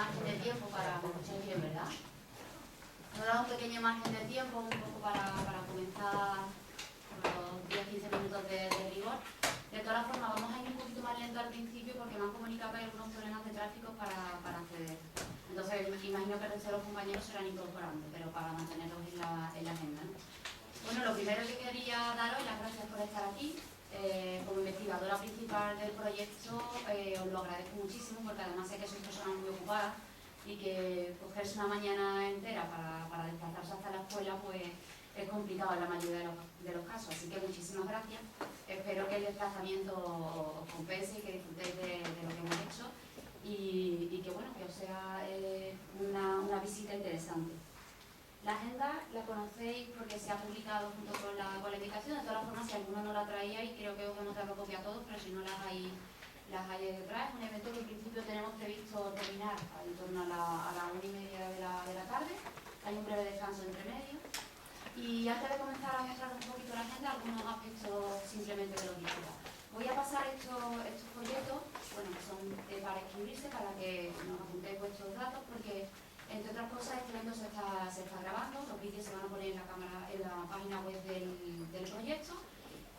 margen de tiempo para... ¿Me escucháis bien, verdad? Nos da un pequeño margen de tiempo, un poco para comenzar los 10-15 minutos de rigor. De todas formas, vamos a ir un poquito más lento al principio porque me han comunicado que hay algunos problemas de tráfico para acceder. Entonces, imagino que el resto de los compañeros se irán incorporando, pero para mantenerlos en la agenda, ¿no? Bueno, lo primero que quería daros las gracias por estar aquí. Como investigadora principal del proyecto, os lo agradezco muchísimo porque además sé que sois personas muy ocupadas y que cogerse una mañana entera para desplazarse hasta la escuela pues es complicado en la mayoría de los casos, así que muchísimas gracias. Espero que el desplazamiento os compense y que disfrutéis de lo que hemos hecho y que bueno, que os sea una visita interesante. La agenda la conocéis porque se ha publicado junto con la invitación. De todas formas, si alguno no la traía, y creo que os hemos dado copia a todos, pero si no las hay detrás. Es un evento que en principio tenemos previsto terminar en torno a la 1:30 de la tarde. Hay un breve descanso entre medio. Y antes de comenzar a mostrar un poquito la agenda, algunos aspectos simplemente de logística. Voy a pasar estos folletos, bueno, que son para escribirse, para que nos apuntéis vuestros datos, porque entre otras cosas este evento se está grabando, los vídeos se van a poner en la página web del proyecto,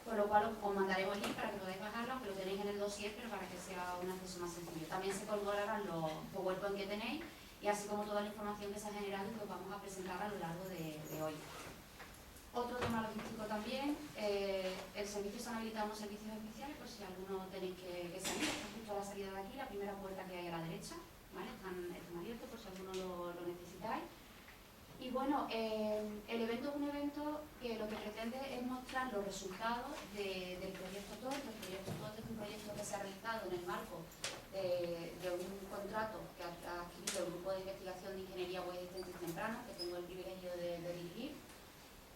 con lo cual os mandaremos el link para que podáis bajarlo, aunque lo tenéis en el dossier, pero para que sea un acceso más sencillo. También se colgarán los PowerPoint que tenéis, y así como toda la información que se ha generado y que os vamos a presentar a lo largo de hoy. Otro tema logístico también, el servicio se han habilitado unos servicios especiales por si alguno tenéis que salir, está justo a la salida de aquí, la primera puerta que hay a la derecha, ¿vale? Están abiertos por si alguno lo necesitáis. Y bueno, el evento es un evento que lo que pretende es mostrar los resultados del proyecto TOT. El proyecto TOT es un proyecto que se ha realizado en el marco de un contrato que ha adquirido el Grupo de Investigación de Ingeniería Web y Ciencias Tempranas, que tengo el privilegio de dirigir.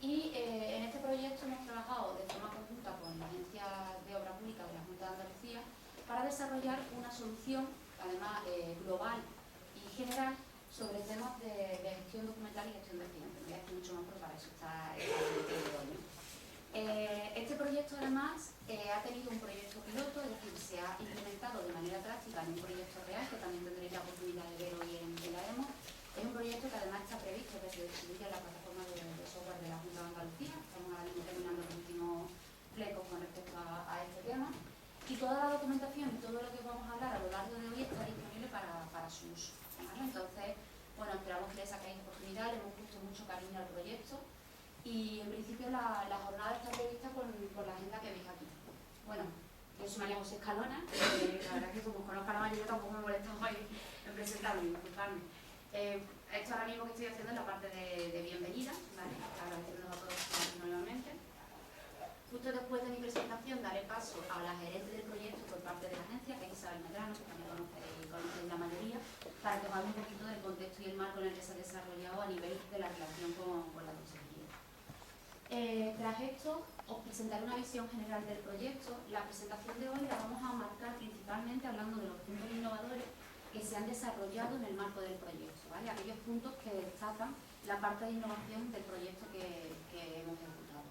Y en este proyecto hemos trabajado de forma conjunta con la Agencia de Obra Pública de la Junta de Andalucía para desarrollar una solución, además global y general, sobre temas de gestión documental y gestión de accidentes. No voy a decir mucho más, pero para eso está el de hoy, ¿no? Este proyecto además ha tenido un proyecto piloto, es decir, se ha implementado de manera práctica en un proyecto real, que también tendréis la oportunidad de ver hoy en la demo. Es un proyecto que además está previsto que se distribuya en la plataforma de software de la Junta de Andalucía. Estamos ahora mismo terminando los últimos flecos con respecto a este tema. Y toda la documentación y todo lo que vamos a hablar a lo largo de hoy está disponible para su uso, ¿vale? Entonces, bueno, esperamos que le sacáis oportunidad, le hemos puesto mucho cariño al proyecto y en principio la jornada está prevista con la agenda que veis aquí. Bueno, yo soy María José Escalona, la verdad es que como conozco a la mayoría tampoco me molesta hoy en presentarme, disculpadme. Esto ahora mismo que estoy haciendo es la parte de bienvenida, ¿vale? Agradeciéndonos a todos nuevamente. Justo después de mi presentación daré paso a la gerente del proyecto por parte de la agencia, que es Isabel Medrano, que también conocéis la mayoría, para que os hable un poquito del contexto y el marco en el que se ha desarrollado a nivel de la relación con la consejería. Tras esto, os presentaré una visión general del proyecto. La presentación de hoy la vamos a marcar principalmente hablando de los puntos innovadores que se han desarrollado en el marco del proyecto, ¿vale? Aquellos puntos que destacan la parte de innovación del proyecto que hemos ejecutado.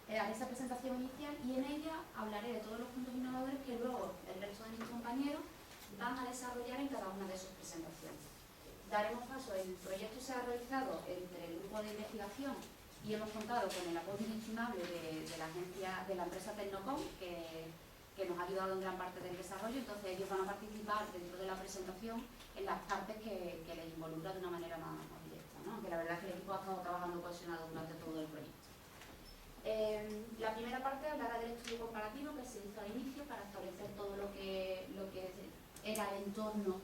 Haré esa presentación inicial y en ella hablaré de todos los puntos innovadores que luego el resto de mis compañeros van a desarrollar en cada una de sus presentaciones. Daremos paso, el proyecto se ha realizado entre el grupo de investigación y hemos contado con el apoyo inestimable de la agencia, de la empresa Tecnocom, que nos ha ayudado en gran parte del desarrollo. Entonces ellos van a participar dentro de la presentación en las partes que les involucra de una manera más directa, ¿no? Aunque la verdad es que el equipo ha estado trabajando cohesionado durante todo el proyecto. La primera parte hablará del estudio comparativo que se hizo al inicio para establecer todo lo que era el entorno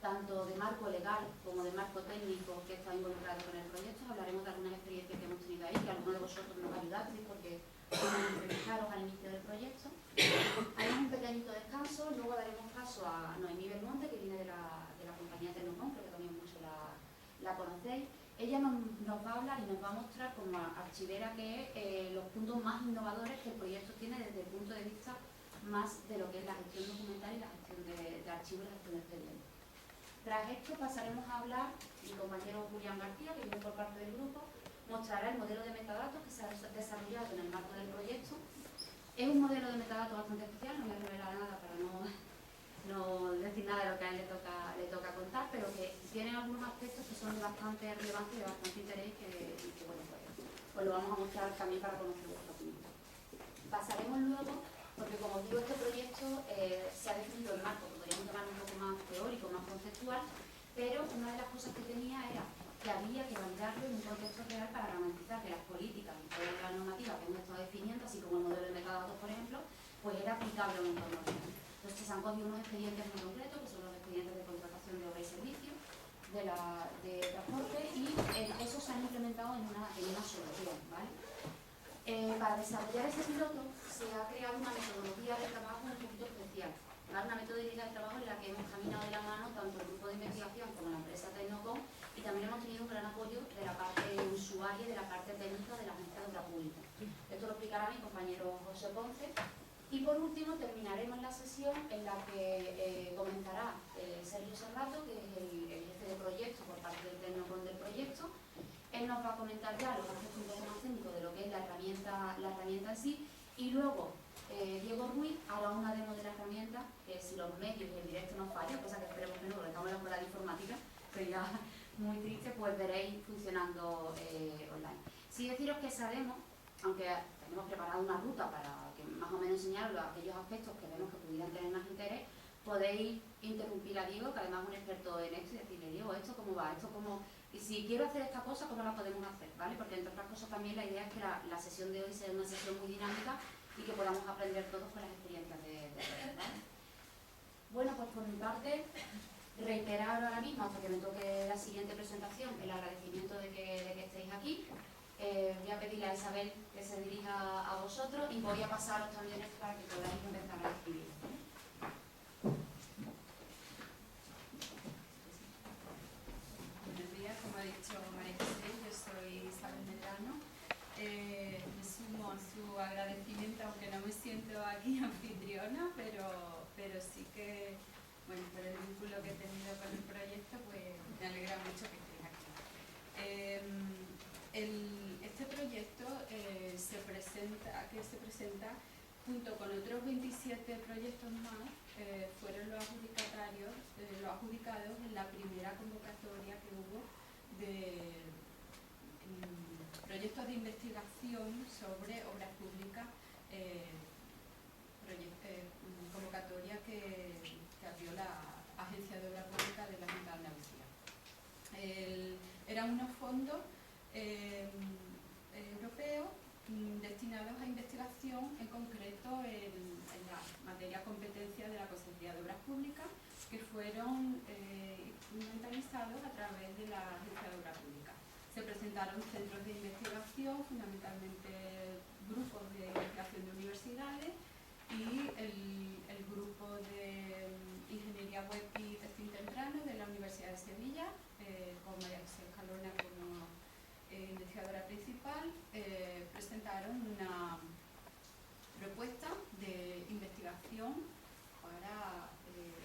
tanto de marco legal como de marco técnico que está involucrado con el proyecto. Hablaremos de algunas experiencias que hemos tenido ahí, que algunos de vosotros nos ayudasteis porque entrevistaros al inicio del proyecto. Haremos un pequeñito descanso, luego daremos paso a Noemí Belmonte, que viene de la compañía Tecnocom, creo que también muchos la conocéis. Ella nos va a hablar y nos va a mostrar como archivera que es los puntos más innovadores que el proyecto tiene desde el punto de vista más de lo que es la gestión documental y la gestión de archivos y la gestión de expedientes. Tras esto pasaremos a hablar, mi compañero Julián García, que viene por parte del grupo, mostrará el modelo de metadatos que se ha desarrollado en el marco del proyecto. Es un modelo de metadatos bastante especial, no voy a revelar nada para no decir nada de lo que a él le toca contar, pero que algunos aspectos que son de bastante relevancia y de bastante interés que bueno, pues lo vamos a mostrar también para conocer vuestra opinión. Pasaremos luego, porque como os digo, este proyecto se ha definido el marco, podríamos llamarlo un poco más teórico, más conceptual, pero una de las cosas que tenía era que había que validarlo en un contexto real para garantizar que las políticas y toda la normativa que hemos estado definiendo, así como el modelo de metadatos, por ejemplo, pues era aplicable a un entorno real. Entonces se han cogido unos expedientes muy concretos, que son los expedientes de contratación de obra y servicio, de transporte, y eso se han implementado en una solución, ¿vale? Para desarrollar ese piloto se ha creado una metodología de trabajo un poquito especial, ¿vale? Una metodología de trabajo en la que hemos caminado de la mano tanto el grupo de investigación como la empresa Tecnocom, y también hemos tenido un gran apoyo de la parte usuaria y de la parte técnica de la Agencia de Obra Pública. Esto lo explicará mi compañero José Ponce. Y por último terminaremos la sesión en la que comenzará Sergio Serrato, que es el jefe de proyecto por parte del Tecnocom del proyecto. Él nos va a comentar ya los aspectos un poco más técnicos de lo que es la herramienta en sí, y luego Diego Ruiz hará una demo de la herramienta, que si los medios y el directo nos fallan, cosa que esperemos que no, porque estamos en la escuela de informática, sería muy triste, pues veréis funcionando online. Sí deciros que esa demo, aunque tenemos preparado una ruta para que más o menos enseñaros aquellos aspectos que vemos que pudieran tener más interés, podéis interrumpir a Diego, que además es un experto en esto, y decirle: Diego, ¿esto cómo va? ¿Esto cómo? Y si quiero hacer esta cosa, ¿cómo la podemos hacer? ¿Vale? Porque entre otras cosas también la idea es que la sesión de hoy sea una sesión muy dinámica y que podamos aprender todos con las experiencias de todos, ¿vale? Bueno, pues por mi parte, reiterar ahora mismo, hasta que me toque la siguiente presentación, el agradecimiento de que estéis aquí. Voy a pedirle a Isabel que se dirija a vosotros y voy a pasaros también esto para que podáis empezar a escribir. Buenos días, como ha dicho María José, yo soy Isabel Medrano. Me sumo a su agradecimiento, aunque no me siento aquí anfitriona, pero sí que, bueno, por el vínculo que he tenido con el proyecto, pues me alegra mucho que estéis aquí. Este proyecto se presenta junto con otros 27 proyectos más, fueron los adjudicados en la primera convocatoria que hubo de proyectos de investigación sobre obras públicas, convocatoria que abrió la Agencia de Obra Pública de la Junta de Andalucía. Eran unos fondos europeos destinados a investigación, en concreto en la materia competencia de la Consejería de Obras Públicas, que fueron instrumentalizados a través de la Agencia de Obras Públicas. Se presentaron centros de investigación, fundamentalmente grupos de investigación de universidades, y el grupo de Ingeniería Web y Testing Temprano de la Universidad de Sevilla, con María José Escalona como investigadora principal, presentaron una propuesta de investigación para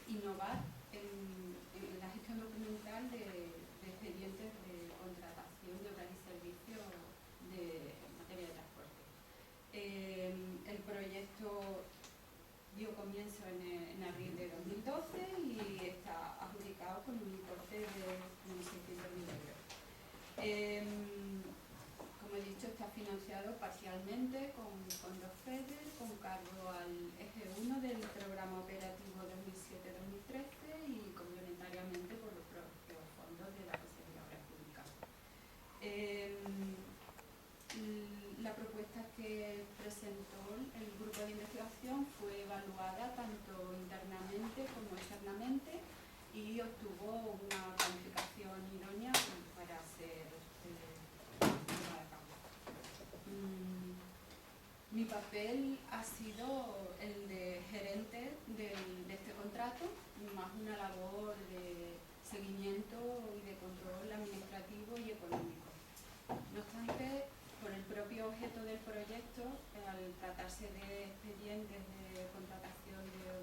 innovar en la gestión documental de expedientes de contratación de obras y servicios en materia de transporte. El proyecto dio comienzo en abril de 2012 y está adjudicado con un importe de unos 600.000 euros. Como he dicho, está financiado parcialmente con dos FEDER, con cargo al eje 1 del programa operativo 2007-2013 y complementariamente por los propios fondos de la Consejería de Obras Públicas. La propuesta que presentó el grupo de investigación fue evaluada tanto internamente como externamente y obtuvo una calificación idónea para ser llevada a cabo. Mi papel ha sido el de gerente de este contrato, más una labor de seguimiento y de control administrativo y económico. No obstante, por el propio objeto del proyecto, al tratarse de expedientes de contratación de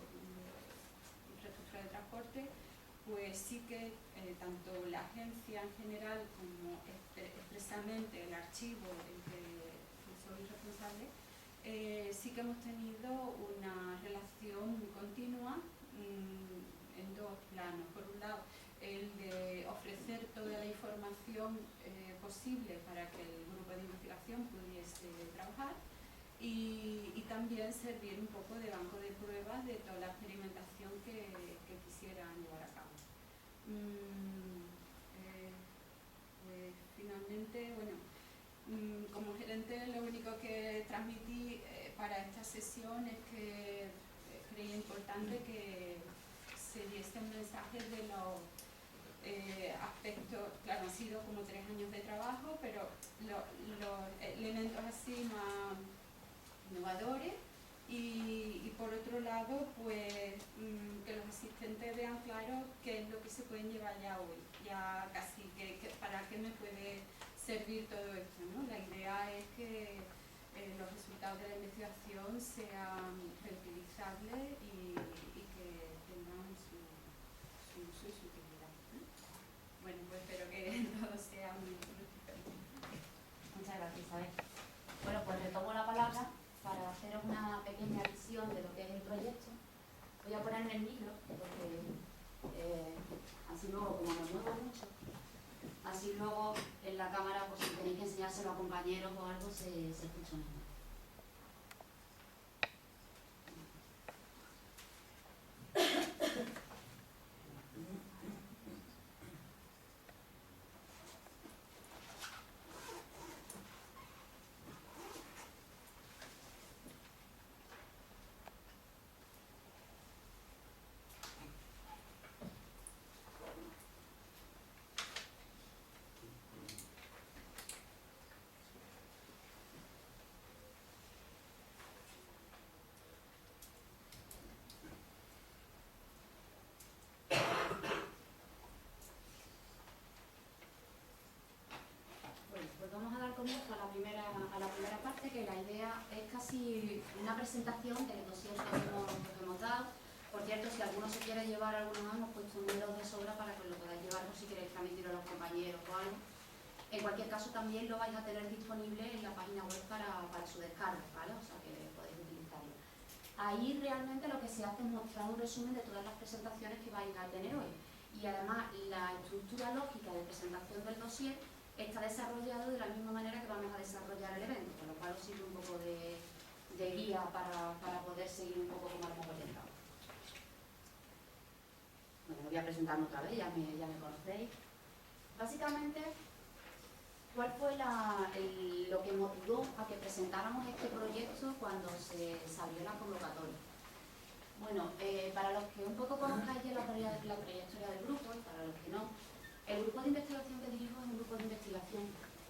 infraestructura de transporte, pues sí que tanto la agencia en general como expresamente el archivo del que soy responsable, sí que hemos tenido una relación muy continua en dos planos. Por un lado, el de ofrecer información posible para que el grupo de investigación pudiese trabajar y también servir un poco de banco de pruebas de toda la experimentación que quisieran llevar a cabo. Pues finalmente, bueno, como gerente lo único que transmití para esta sesión es que creía importante que se diese un mensaje de los aspectos, claro, han sido como 3 años de trabajo, pero los elementos así más innovadores y por otro lado, pues que los asistentes vean claro qué es lo que se pueden llevar ya hoy, ya casi, para qué me puede servir todo esto, ¿no? La idea es que los resultados de la investigación sean reutilizables y que tengan su utilidad, ¿no? Bueno, pues espero que todo sea muy fructífero. Muchas gracias, Isabel. Bueno, pues retomo la palabra para haceros una pequeña visión de lo que es el proyecto. Voy a ponerme el micro porque así luego, como me muevo mucho, así luego en la cámara, pues si tenéis que enseñárselo a compañeros o algo, se escucha mejor. Vamos a dar comienzo a la primera parte, que la idea es casi una presentación del dossier que hemos dado. Por cierto, si alguno se quiere llevar, algunos hemos puesto números de sobra para que lo podáis llevar por si queréis transmitirlo a los compañeros o algo. En cualquier caso, también lo vais a tener disponible en la página web para su descarga, ¿vale? O sea que podéis utilizarlo. Ahí realmente lo que se hace es mostrar un resumen de todas las presentaciones que vais a tener hoy. Y además, la estructura lógica de presentación del dossier está desarrollado de la misma manera que vamos a desarrollar el evento, con lo cual os sirve un poco de guía para poder seguir un poco como lo hemos orientado. Bueno, me voy a presentarme otra vez, ya me conocéis. Básicamente, ¿cuál fue lo que motivó a que presentáramos este proyecto cuando se abrió la convocatoria? Bueno, para los que un poco conozcáis ya la trayectoria del grupo, y para los que no, el grupo de investigación que dirijo es un grupo de investigación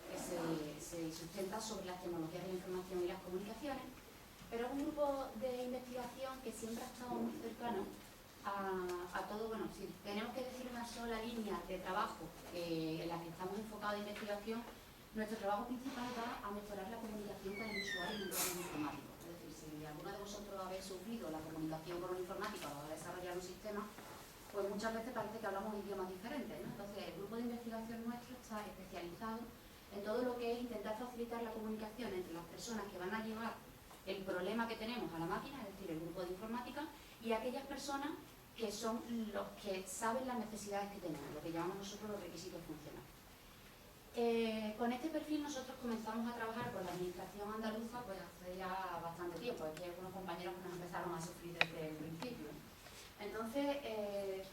que se sustenta sobre las tecnologías de la información y las comunicaciones, pero es un grupo de investigación que siempre ha estado muy cercano a todo. Bueno, si tenemos que decir una sola línea de trabajo en la que estamos enfocados de investigación, nuestro trabajo principal va a mejorar la comunicación con el usuario en entornos informáticos. Es decir, si alguno de vosotros habéis sufrido la comunicación con un informático a la hora de desarrollar un sistema, pues muchas veces parece que hablamos idiomas diferentes, ¿no? Entonces, el grupo de investigación nuestro está especializado en todo lo que es intentar facilitar la comunicación entre las personas que van a llevar el problema que tenemos a la máquina, es decir, el grupo de informática, y aquellas personas que son los que saben las necesidades que tenemos, lo que llamamos nosotros los requisitos funcionales. Con este perfil nosotros comenzamos a trabajar con la administración andaluza pues hace ya bastante tiempo. Aquí hay algunos compañeros que nos empezaron a sufrir desde el principio. Entonces,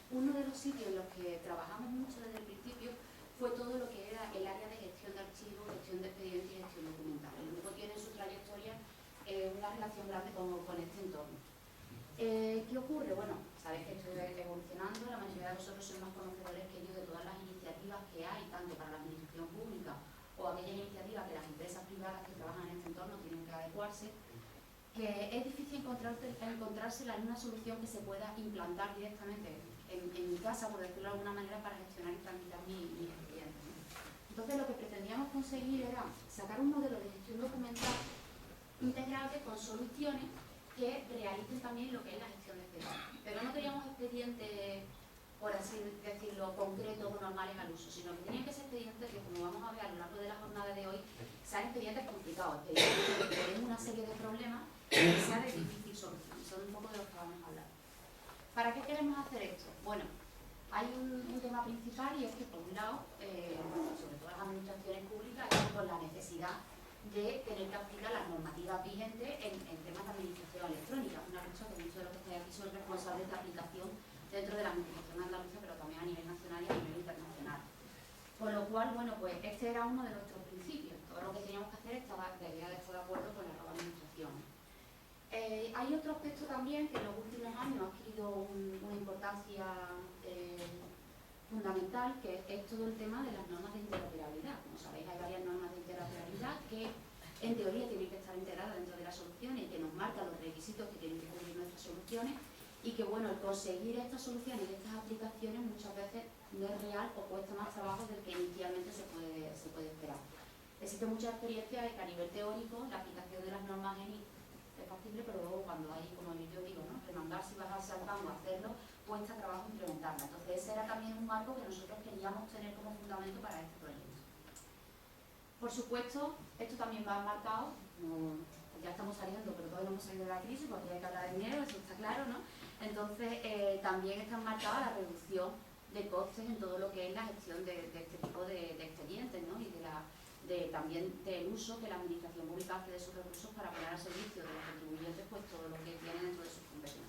uno de los sitios en los que trabajamos mucho desde el principio fue todo lo que era el área de gestión de archivos, gestión de expedientes y gestión documental. El grupo tiene en su trayectoria una relación grande con este entorno. ¿Qué ocurre? Bueno, sabéis que estoy evolucionando, la mayoría de vosotros sois más conocedores que yo de todas las iniciativas que hay, tanto para la administración pública o aquellas iniciativas que las empresas privadas que trabajan en este entorno tienen que adecuarse, que es difícil encontrársela en una solución que se pueda implantar directamente en mi casa, por decirlo de alguna manera, para gestionar y tramitar mis expedientes. Entonces, lo que pretendíamos conseguir era sacar un modelo de gestión documental integrable con soluciones que realicen también lo que es la gestión de expedientes. Pero no queríamos expedientes, por así decirlo, concretos o normales al uso, sino que tenían que ser expedientes que, como vamos a ver a lo largo de la jornada de hoy, sean expedientes complicados, expedientes que tienen una serie de problemas que sean de difícil solución. Son un poco de lo que vamos a hablar. ¿Para qué queremos hacer esto? Bueno, hay un tema principal y es que, por un lado, sobre todo las administraciones públicas es por la necesidad de tener que aplicar las normativas vigentes en temas de administración electrónica. Una lucha que muchos de los que estáis aquí son responsables de aplicación dentro de la administración andaluza, pero también a nivel nacional y a nivel internacional. Con lo cual, bueno, pues este era uno de nuestros principios. Todo lo que teníamos que hacer debía de estar de acuerdo con la nueva administración. Hay otro aspecto también que en los últimos años ha adquirido una importancia fundamental, que es todo el tema de las normas de interoperabilidad. Como sabéis, hay varias normas de interoperabilidad que en teoría tienen que estar integradas dentro de las soluciones y que nos marcan los requisitos que tienen que cumplir nuestras soluciones, y que bueno, el conseguir estas soluciones y estas aplicaciones muchas veces no es real o cuesta más trabajo del que inicialmente se puede esperar. Existe mucha experiencia de que a nivel teórico la aplicación de las normas ENIC es factible, pero luego cuando hay, como yo digo, ¿no?, remangarse y bajarse al campo a hacerlo, cuesta trabajo implementarla. Entonces ese era también un marco que nosotros queríamos tener como fundamento para este proyecto. Por supuesto, esto también va marcado, ya estamos saliendo, pero todavía no hemos salido de la crisis, porque hay que hablar de dinero, eso está claro, ¿no? Entonces también está marcada la reducción de costes en todo lo que es la gestión de este tipo de expedientes, ¿no?, y también del uso que la administración pública hace de sus recursos para poner al servicio de los contribuyentes pues todo lo que tienen dentro de sus competencias.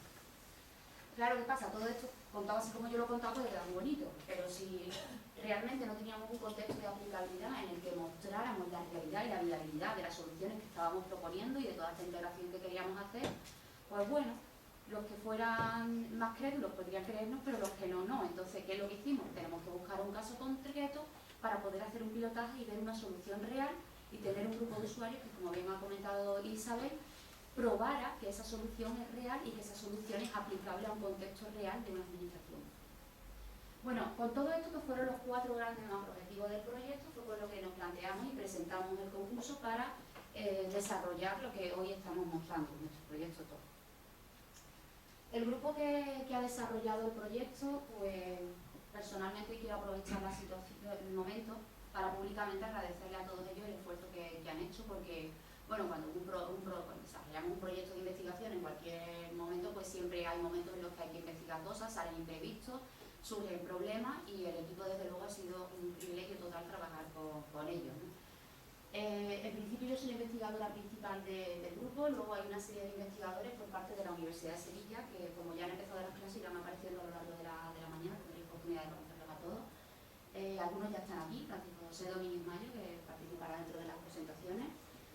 Claro, ¿qué pasa? Todo esto, contado así como yo lo he contado, pues era muy bonito, pero si realmente no teníamos un contexto de aplicabilidad en el que mostráramos la realidad y la viabilidad de las soluciones que estábamos proponiendo y de toda esta integración que queríamos hacer, pues bueno, los que fueran más crédulos podrían creernos, pero los que no, no. Entonces, ¿qué es lo que hicimos? Tenemos que buscar un caso concreto para poder hacer un pilotaje y ver una solución real y tener un grupo de usuarios que, como bien ha comentado Isabel, probara que esa solución es real y que esa solución es aplicable a un contexto real de una administración. Bueno, con todo esto, que fueron los 4 grandes objetivos del proyecto, fue con lo que nos planteamos y presentamos el concurso para desarrollar lo que hoy estamos mostrando, nuestro proyecto todo. El grupo que ha desarrollado el proyecto, pues personalmente quiero aprovechar la situación, el momento, para públicamente agradecerle a todos ellos el esfuerzo que han hecho, porque bueno, cuando desarrollamos un proyecto de investigación en cualquier momento, pues siempre hay momentos en los que hay que investigar cosas, salen imprevistos, surgen problemas, y el equipo desde luego ha sido un privilegio total trabajar con ellos, ¿no? En principio yo soy la investigadora principal del grupo, luego hay una serie de investigadores por parte de la Universidad de Sevilla, que como ya han empezado las clases irán apareciendo a lo largo de la mañana, tendréis oportunidad de conocerlos a todos. Algunos ya están aquí: Francisco José Domínguez Mayo, que participará dentro de las presentaciones,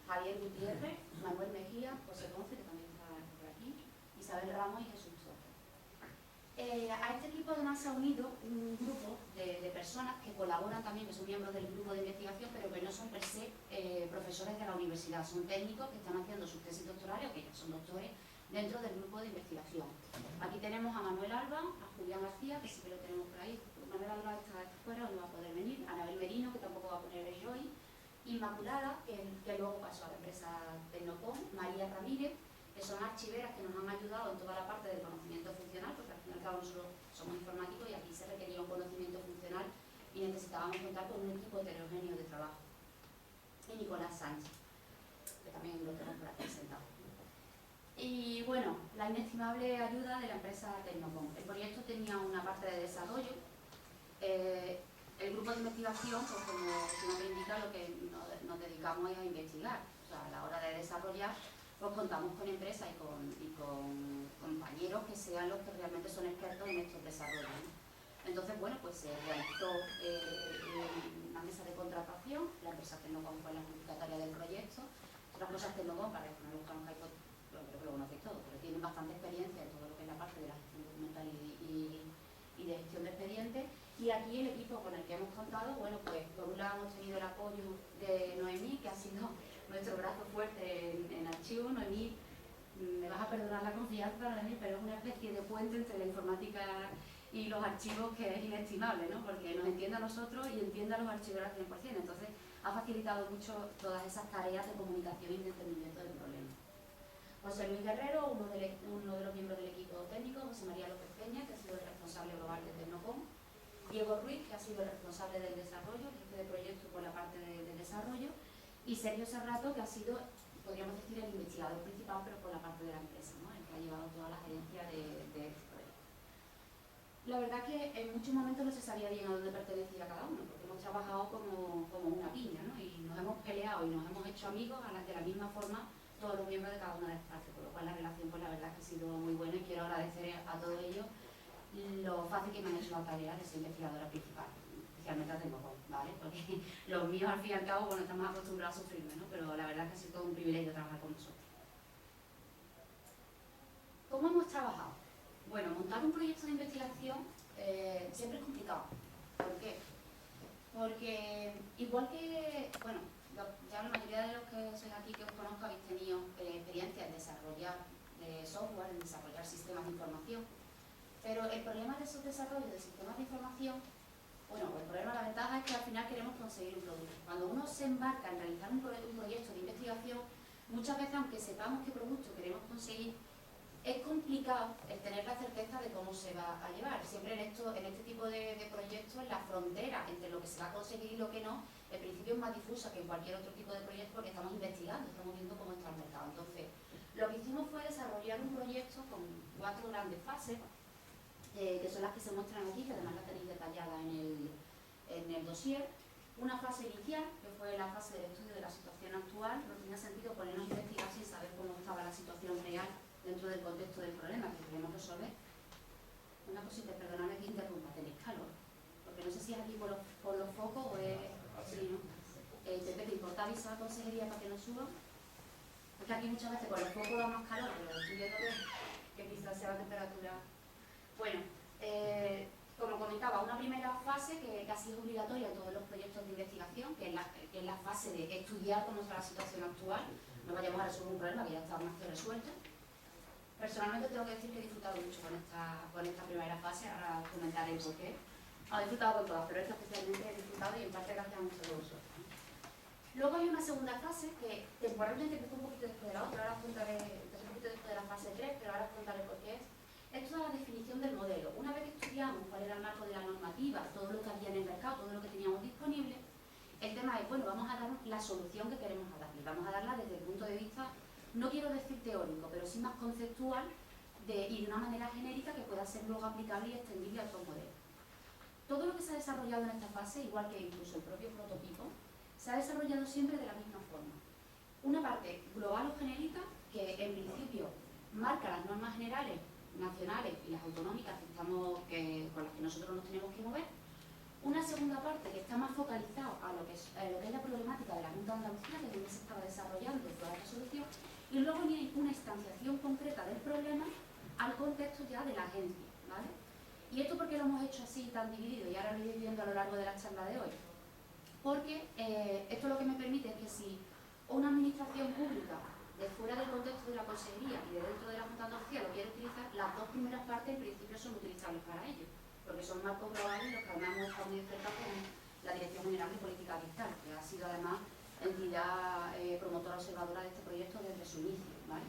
Javier Gutiérrez, Manuel Mejía, José Ponce, que también está por aquí, Isabel Ramos y Jesús Torres. A este equipo además se ha unido un grupo de personas que colaboran también, que son miembros del grupo de investigación, pero que no son per se profesores de la universidad, son técnicos que están haciendo sus tesis doctorales o que ya son doctores dentro del grupo de investigación. Aquí tenemos a Manuel Alba, a Julián García, que sí que lo tenemos por ahí. Manuel Alba está fuera, no va a poder venir, a Anabel Merino, que tampoco va a poder venir hoy, Inmaculada, que luego pasó a la empresa Tecnocom, María Ramírez, que son archiveras que nos han ayudado en toda la parte del conocimiento funcional, porque al fin y al cabo nosotros somos informáticos y aquí se requería un conocimiento funcional y necesitábamos contar con un equipo heterogéneo de trabajo. Y Nicolás Sánchez, que también lo tenemos por aquí sentado. Y bueno, la inestimable ayuda de la empresa Tecnocom. El proyecto tenía una parte de desarrollo. El grupo de investigación, pues como su nombre indica, lo que nos dedicamos es a investigar. O sea, a la hora de desarrollar, pues contamos con empresas y con compañeros que sean los que realmente son expertos en estos desarrollos, ¿no? Entonces, bueno, pues se realizó una mesa de contratación. La empresa Tecnocom fue la adjudicataria del proyecto. Otras cosas Tecnocom, para que no lo conozcáis, pues, creo que lo conocéis todo, pero tienen bastante experiencia en todo lo que es la parte de la gestión documental y de gestión de expedientes. Y aquí el equipo con el que hemos contado, bueno, pues por un lado hemos tenido el apoyo de Noemí, que ha sido nuestro brazo fuerte en archivo. Noemí, me vas a perdonar la confianza, Noemí, pero es una especie de puente entre la informática y los archivos que es inestimable, ¿no? Porque nos entiende a nosotros y entiende a los archiveros al 100%. Entonces, ha facilitado mucho todas esas tareas de comunicación y de entendimiento del problema. José Luis Guerrero, uno de los miembros del equipo técnico, José María López Peña, que ha sido el responsable global de Tecnocom, Diego Ruiz, que ha sido el responsable del desarrollo, jefe de proyecto por la parte de desarrollo, y Sergio Serrato, que ha sido, podríamos decir, el investigador principal, pero por la parte de la empresa, ¿no? El que ha llevado toda la gerencia de este proyecto. La verdad que en muchos momentos no se sabía bien a dónde pertenecía cada uno, porque hemos trabajado como una piña, ¿no? Y nos hemos peleado y nos hemos hecho amigos de la misma forma todos los miembros de cada una de las partes, con lo cual la relación pues la verdad es que ha sido muy buena y quiero agradecer a todos ellos lo fácil que me han hecho la tarea de ser investigadora principal, especialmente a Tecnocom, ¿vale? Porque los míos al fin y al cabo, bueno, estamos acostumbrados a sufrirme, ¿no? Pero la verdad es que ha sido todo un privilegio trabajar con vosotros. ¿Cómo hemos trabajado? Bueno, montar un proyecto de investigación siempre es complicado. ¿Por qué? Porque igual que, bueno, ya la mayoría de los que sois aquí que os conozco habéis tenido experiencia en desarrollar software, en desarrollar sistemas de información, pero el problema de esos desarrollos de sistemas de información, bueno, el problema, la ventaja es que al final queremos conseguir un producto. Cuando uno se embarca en realizar un proyecto de investigación, muchas veces, aunque sepamos qué producto queremos conseguir, es complicado el tener la certeza de cómo se va a llevar. Siempre en este tipo de proyectos, la frontera entre lo que se va a conseguir y lo que no, en principio es más difusa que en cualquier otro tipo de proyecto porque estamos investigando, estamos viendo cómo está el mercado. Entonces, lo que hicimos fue desarrollar un proyecto con 4 grandes fases, que son las que se muestran aquí, que además las tenéis detalladas en el dossier. Una fase inicial, que fue la fase del estudio de la situación actual. No tenía sentido ponernos a investigar sin saber cómo estaba la situación real dentro del contexto del problema que queremos resolver. Una cosita, perdonadme que interrumpa, tenéis calor, porque no sé si es aquí por los focos o es... Sí, ¿no? ¿Te importa avisar a la consejería para que no suba? Porque aquí muchas veces con los focos da más calor, pero estoy viendo que quizás sea la temperatura... Bueno, como comentaba, una primera fase que casi es obligatoria en todos los proyectos de investigación, que es la fase de estudiar cómo está la situación actual. No vayamos a resolver un problema que ya está más que resuelto. Personalmente tengo que decir que he disfrutado mucho con esta primera fase, ahora comentaré el porqué. He disfrutado con todas, pero esta especialmente he disfrutado y en parte gracias a muchos de vosotros. Luego hay una segunda fase que temporalmente empezó un poquito después de la otra, ahora os contaré, empezó un poquito después de la fase 3, pero ahora os contaré por qué es. Esto es la definición del modelo. Una vez que estudiamos cuál era el marco de la normativa, todo lo que había en el mercado, todo lo que teníamos disponible, el tema es, bueno, vamos a dar la solución que queremos dar y vamos a darla desde el punto de vista, no quiero decir teórico, pero sí más conceptual y de una manera genérica que pueda ser luego aplicable y extendible a otros modelos. Todo lo que se ha desarrollado en esta fase, igual que incluso el propio prototipo, se ha desarrollado siempre de la misma forma. Una parte global o genérica, que en principio marca las normas generales, nacionales y las autonómicas con las que nosotros nos tenemos que mover. Una segunda parte que está más focalizada a lo que es la problemática de la Junta de Andalucía, que es donde se estaba desarrollando toda la resolución, y luego viene una instanciación concreta del problema al contexto ya de la agencia, ¿vale? ¿Y esto por qué lo hemos hecho así tan dividido? Y ahora lo iré viendo a lo largo de la charla de hoy. Porque esto lo que me permite es que si una administración pública de fuera del contexto de la consejería y de dentro de la Junta de Andalucía lo quiere utilizar, las dos primeras partes en principio son utilizables para ello, porque son marcos globales los que además hemos estado muy de cerca con la Dirección General de Política Fiscal, que ha sido además entidad promotora observadora de este proyecto desde su inicio, ¿vale?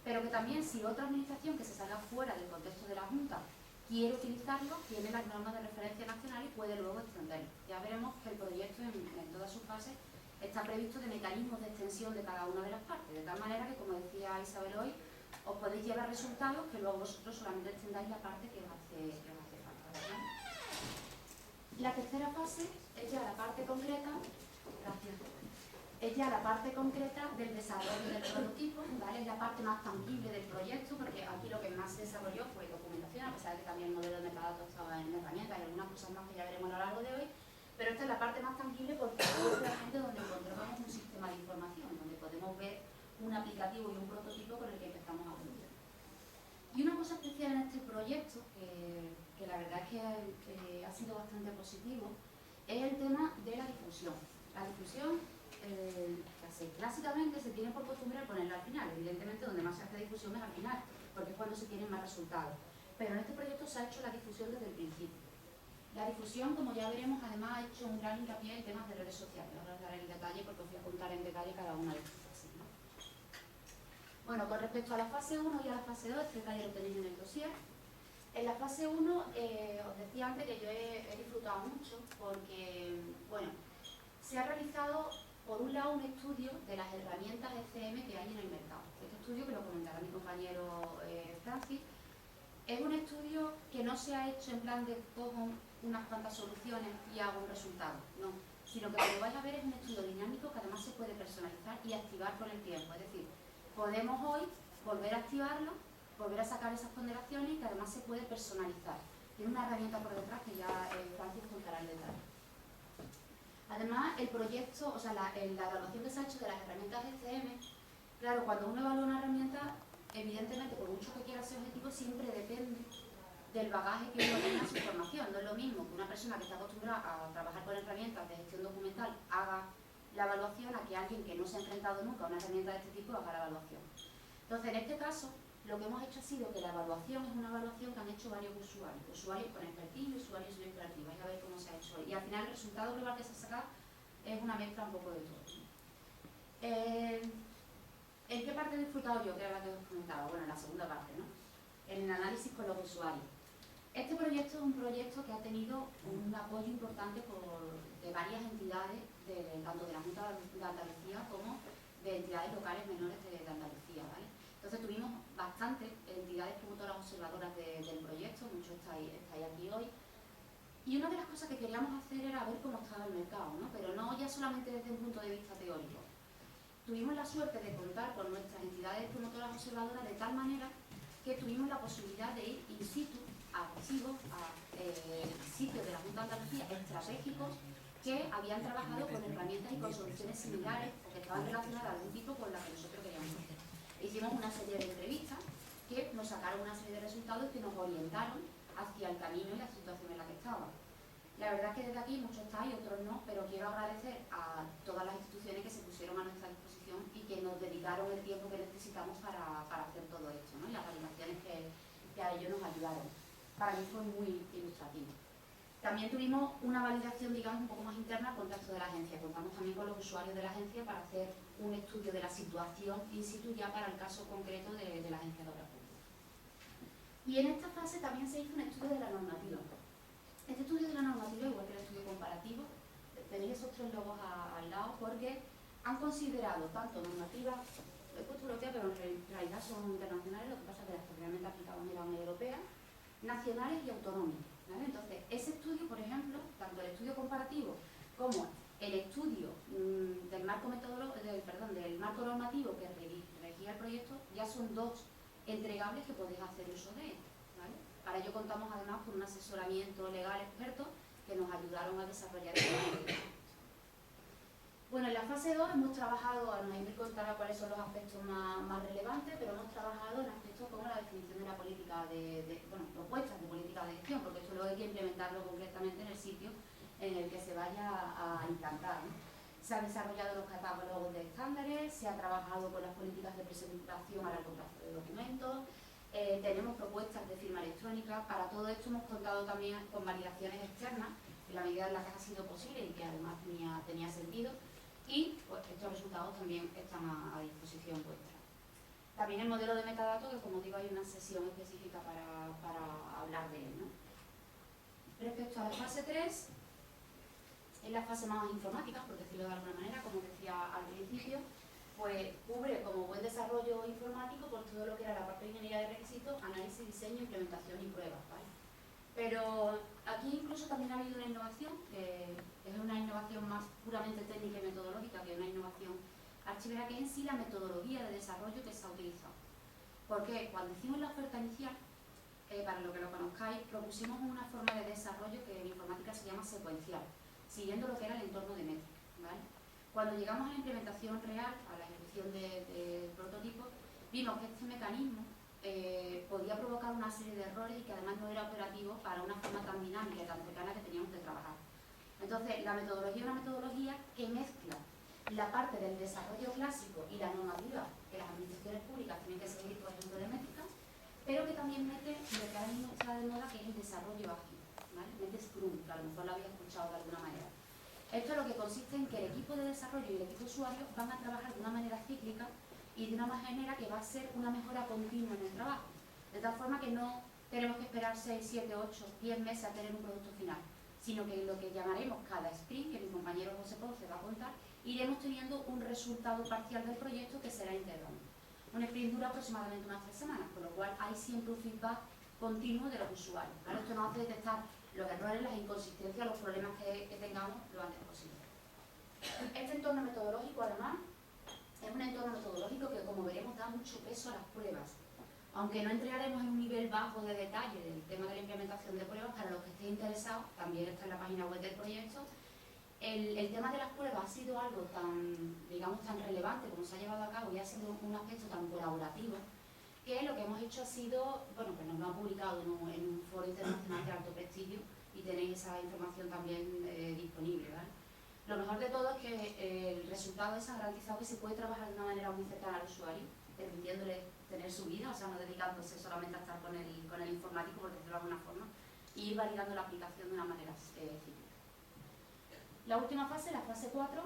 Pero que también si otra administración que se salga fuera del contexto de la Junta quiere utilizarlo, tiene las normas de referencia nacional y puede luego extenderlo. Ya veremos que el proyecto en todas sus fases está previsto de mecanismos de extensión de cada una de las partes, de tal manera que, como decía Isabel hoy, os podéis llevar resultados que luego vosotros solamente extendáis la parte que os hace falta, ¿verdad? La tercera fase es ya la parte concreta, del desarrollo del prototipo, ¿vale? Es la parte más tangible del proyecto, porque aquí lo que más se desarrolló fue documentación, a pesar de que también el modelo de metadatos estaba en herramientas y algunas cosas más que ya veremos a lo largo de hoy. Pero esta es la parte más tangible porque es realmente donde encontramos un sistema de información, donde podemos ver un aplicativo y un prototipo con el que empezamos a producir. Y una cosa especial en este proyecto, que la verdad es que ha sido bastante positivo, es el tema de la difusión. La difusión, clásicamente se tiene por costumbre ponerla al final. Evidentemente donde más se hace difusión es al final, porque es cuando se tienen más resultados. Pero en este proyecto se ha hecho la difusión desde el principio. La difusión, como ya veremos, además ha hecho un gran hincapié en temas de redes sociales. Ahora os daré el detalle porque os voy a contar en detalle cada una de estas fases, ¿no? Bueno, con respecto a la fase 1 y a la fase 2, este detalle lo tenéis en el dossier. En la fase 1, os decía antes que yo he disfrutado mucho porque, bueno, se ha realizado, por un lado, un estudio de las herramientas ECM que hay en el mercado. Este estudio, que lo comentará mi compañero Francis, es un estudio que no se ha hecho en plan de cojo unas cuantas soluciones y hago un resultado, no, sino que lo que vais a ver es un estudio dinámico que además se puede personalizar y activar con el tiempo, es decir, podemos hoy volver a activarlo, volver a sacar esas ponderaciones y que además se puede personalizar. Tiene una herramienta por detrás que ya Francis contará en detalle. Además, el proyecto, o sea, la evaluación que se ha hecho de las herramientas SCM, claro, cuando uno evalúa una herramienta, evidentemente, por mucho que quiera ser objetivo, siempre depende del bagaje que uno tenga en su formación. No es lo mismo que una persona que está acostumbrada a trabajar con herramientas de gestión documental haga la evaluación a que alguien que no se ha enfrentado nunca a una herramienta de este tipo haga la evaluación. Entonces, en este caso, lo que hemos hecho ha sido que la evaluación es una evaluación que han hecho varios usuarios, usuarios con expertise y usuarios sin expertise. Vais a ver cómo se ha hecho. Y al final el resultado global que se ha sacado es una mezcla un poco de todo. ¿En qué parte he disfrutado yo? Que era la que os comentaba. Bueno, en la segunda parte, ¿no? En el análisis con los usuarios. Este proyecto es un proyecto que ha tenido un apoyo importante de varias entidades, tanto de la Junta de Andalucía como de entidades locales menores de Andalucía, ¿vale? Entonces tuvimos bastantes entidades promotoras observadoras del proyecto, muchos estáis aquí hoy, y una de las cosas que queríamos hacer era ver cómo estaba el mercado, ¿no? Pero no ya solamente desde un punto de vista teórico. Tuvimos la suerte de contar con nuestras entidades promotoras observadoras de tal manera que tuvimos la posibilidad de ir in situ a archivos, a sitios de la Junta de Andalucía estratégicos que habían trabajado con herramientas y con soluciones similares o que estaban relacionadas de algún tipo con la que nosotros queríamos hacer. Hicimos una serie de entrevistas que nos sacaron una serie de resultados que nos orientaron hacia el camino y la situación en la que estaba. La verdad es que desde aquí muchos estáis, otros no, pero quiero agradecer a todas las instituciones que se pusieron a nuestra disposición y que nos dedicaron el tiempo que necesitamos para hacer todo esto, ¿no? Y las validaciones que a ellos nos ayudaron. Para mí fue muy ilustrativo. También tuvimos una validación, digamos, un poco más interna al contexto de la agencia. Contamos también con los usuarios de la agencia para hacer un estudio de la situación in situ ya para el caso concreto de la Agencia de Obras Públicas. Y en esta fase también se hizo un estudio de la normativa. Este estudio de la normativa, igual que el estudio comparativo, tenéis esos tres logos al lado porque han considerado tanto normativas, he puesto europea, pero en realidad son internacionales, lo que pasa es que las que realmente aplicaban eran europeas, nacionales y autonómicas, ¿vale? Entonces, ese estudio, por ejemplo, tanto el estudio comparativo como el estudio del marco normativo que regía el proyecto, ya son dos entregables que podéis hacer uso de ellos, ¿vale? Para ello contamos además con un asesoramiento legal experto que nos ayudaron a desarrollar el proyecto. Bueno, en la fase 2 hemos trabajado, Noemí contará cuáles son los aspectos más relevantes, pero hemos trabajado en aspectos como la definición de la política propuestas de política de gestión, porque esto luego hay que implementarlo concretamente en el sitio en el que se vaya a implantar, ¿no? Se han desarrollado los catálogos de estándares, se ha trabajado con las políticas de presentación a largo plazo de documentos, tenemos propuestas de firma electrónica. Para todo esto hemos contado también con validaciones externas, en la medida en la que ha sido posible y que además tenía sentido. Y pues, estos resultados también están a disposición vuestra. También el modelo de metadatos, que como digo hay una sesión específica para hablar de él, ¿no? Respecto a la fase 3, es la fase más informática, por decirlo de alguna manera, como decía al principio, pues cubre como buen desarrollo informático por todo lo que era la parte de ingeniería de requisitos, análisis, diseño, implementación y pruebas, ¿vale? Pero aquí incluso también ha habido una innovación, que es una innovación más puramente técnica y metodológica que una innovación archivera, que es en sí la metodología de desarrollo que se ha utilizado. Porque cuando hicimos la oferta inicial, para lo que lo conozcáis, propusimos una forma de desarrollo que en informática se llama secuencial, siguiendo lo que era el entorno de métrica, ¿vale? Cuando llegamos a la implementación real, a la ejecución de prototipos, vimos que este mecanismo podía provocar una serie de errores y que además no era operativo para una forma tan dinámica y tan cercana que teníamos de trabajar. Entonces, la metodología es una metodología que mezcla la parte del desarrollo clásico y la normativa que las administraciones públicas tienen que seguir, por ejemplo, de métricas, pero que también mete lo que ahora mismo está de moda, que es el desarrollo ágil, ¿vale? Mete Scrum, que a lo mejor lo había escuchado de alguna manera. Esto es lo que consiste en que el equipo de desarrollo y el equipo de usuario van a trabajar de una manera cíclica y de una manera que va a ser una mejora continua en el trabajo. De tal forma que no tenemos que esperar 6, 7, 8, 10 meses a tener un producto final, sino que lo que llamaremos cada sprint, que mi compañero José Ponce va a contar, iremos teniendo un resultado parcial del proyecto que será integrado. Un sprint dura aproximadamente unas 3 semanas, con lo cual hay siempre un feedback continuo de los usuarios, ¿vale? Esto nos hace detectar los errores, las inconsistencias, los problemas que tengamos lo antes posible. Este entorno metodológico, además, es un entorno metodológico que, como veremos, da mucho peso a las pruebas. Aunque no entraremos en un nivel bajo de detalle del tema de la implementación de pruebas, para los que estén interesados, también está en la página web del proyecto, el tema de las pruebas ha sido algo tan, digamos, tan relevante como se ha llevado a cabo y ha sido un aspecto tan colaborativo, que lo que hemos hecho ha sido, bueno, pues nos lo han publicado en un foro internacional de alto prestigio y tenéis esa información también disponible, ¿vale? Lo mejor de todo es que el resultado es garantizado que se puede trabajar de una manera muy cercana al usuario, permitiéndole tener su vida, o sea, no dedicándose solamente a estar con el informático, por decirlo de alguna forma, y ir validando la aplicación de una manera cíclica. La última fase, la fase 4,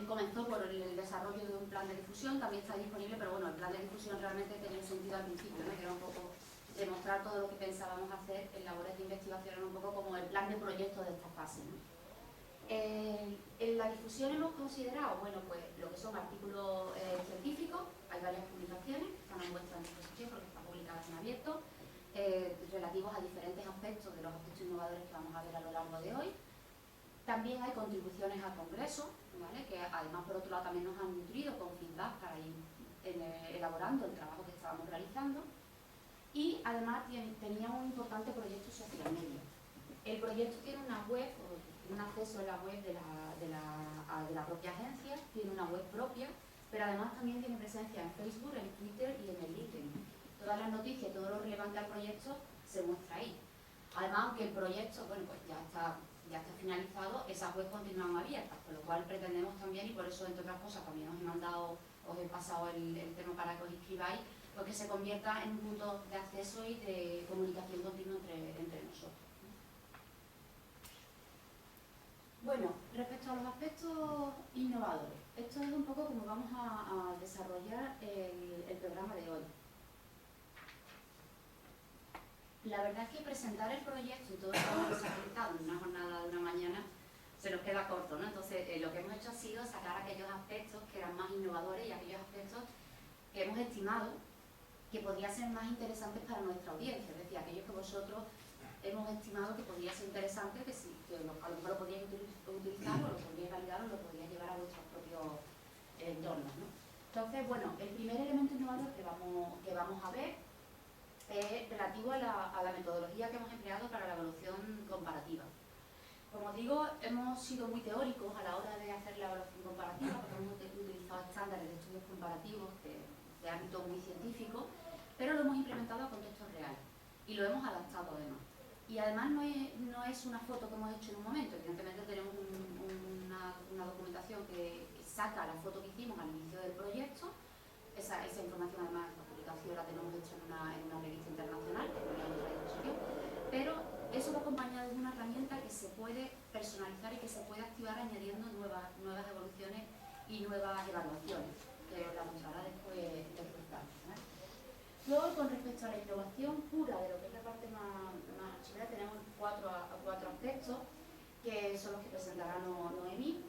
comenzó por el desarrollo de un plan de difusión, también está disponible, pero bueno, el plan de difusión realmente tenía sentido al principio, ¿no? Que era un poco demostrar todo lo que pensábamos hacer en labores de investigación, un poco como el plan de proyecto de esta fase, ¿no? En la difusión hemos considerado, bueno, pues lo que son artículos científicos, hay varias publicaciones que están a vuestra disposición porque están publicadas en abierto, relativos a diferentes aspectos de los aspectos innovadores que vamos a ver a lo largo de hoy. También hay contribuciones al congreso, ¿vale? Que además por otro lado también nos han nutrido con feedback para ir elaborando el trabajo que estábamos realizando. Y además tenía un importante proyecto social media. El proyecto tiene una web, un acceso a la web de la propia agencia, tiene una web propia, pero además también tiene presencia en Facebook, en Twitter y en el LinkedIn. Todas las noticias, todo lo relevante al proyecto se muestra ahí. Además, aunque el proyecto, bueno, pues ya está finalizado, esas webs continúan abiertas, con lo cual pretendemos también, y por eso, entre otras cosas, también os he pasado el tema para que os inscribáis, pues que se convierta en un punto de acceso y de comunicación continua entre nosotros. Bueno, respecto a los aspectos innovadores, esto es un poco como vamos a desarrollar el programa de hoy. La verdad es que presentar el proyecto y todo lo que se ha realizado en una jornada de una mañana se nos queda corto, ¿no? Entonces, lo que hemos hecho ha sido sacar aquellos aspectos que eran más innovadores y aquellos aspectos que hemos estimado que podrían ser más interesantes para nuestra audiencia, es decir, aquellos que vosotros hemos estimado que podría ser interesante, que a lo mejor lo podríais utilizar o lo podríais validar o lo podríais llevar a vuestros propios entornos, ¿no? Entonces, bueno, el primer elemento innovador que vamos a ver es relativo a la metodología que hemos empleado para la evaluación comparativa. Como digo, hemos sido muy teóricos a la hora de hacer la evaluación comparativa, porque hemos utilizado estándares de estudios comparativos de ámbito muy científico, pero lo hemos implementado a contextos reales y lo hemos adaptado además. Y además no es una foto que hemos hecho en un momento, evidentemente tenemos una documentación que saca la foto que hicimos al inicio del proyecto. Esa información además, la publicación la tenemos hecha en una revista internacional, que no la hemos traído sitio, pero eso va acompañado de una herramienta que se puede personalizar y que se puede activar añadiendo nuevas evoluciones y nuevas evaluaciones, que os la mostrará después Carlos, ¿vale? Luego, con respecto a la innovación pura de lo que es la parte más chula, tenemos cuatro aspectos que son los que presentará Noemí.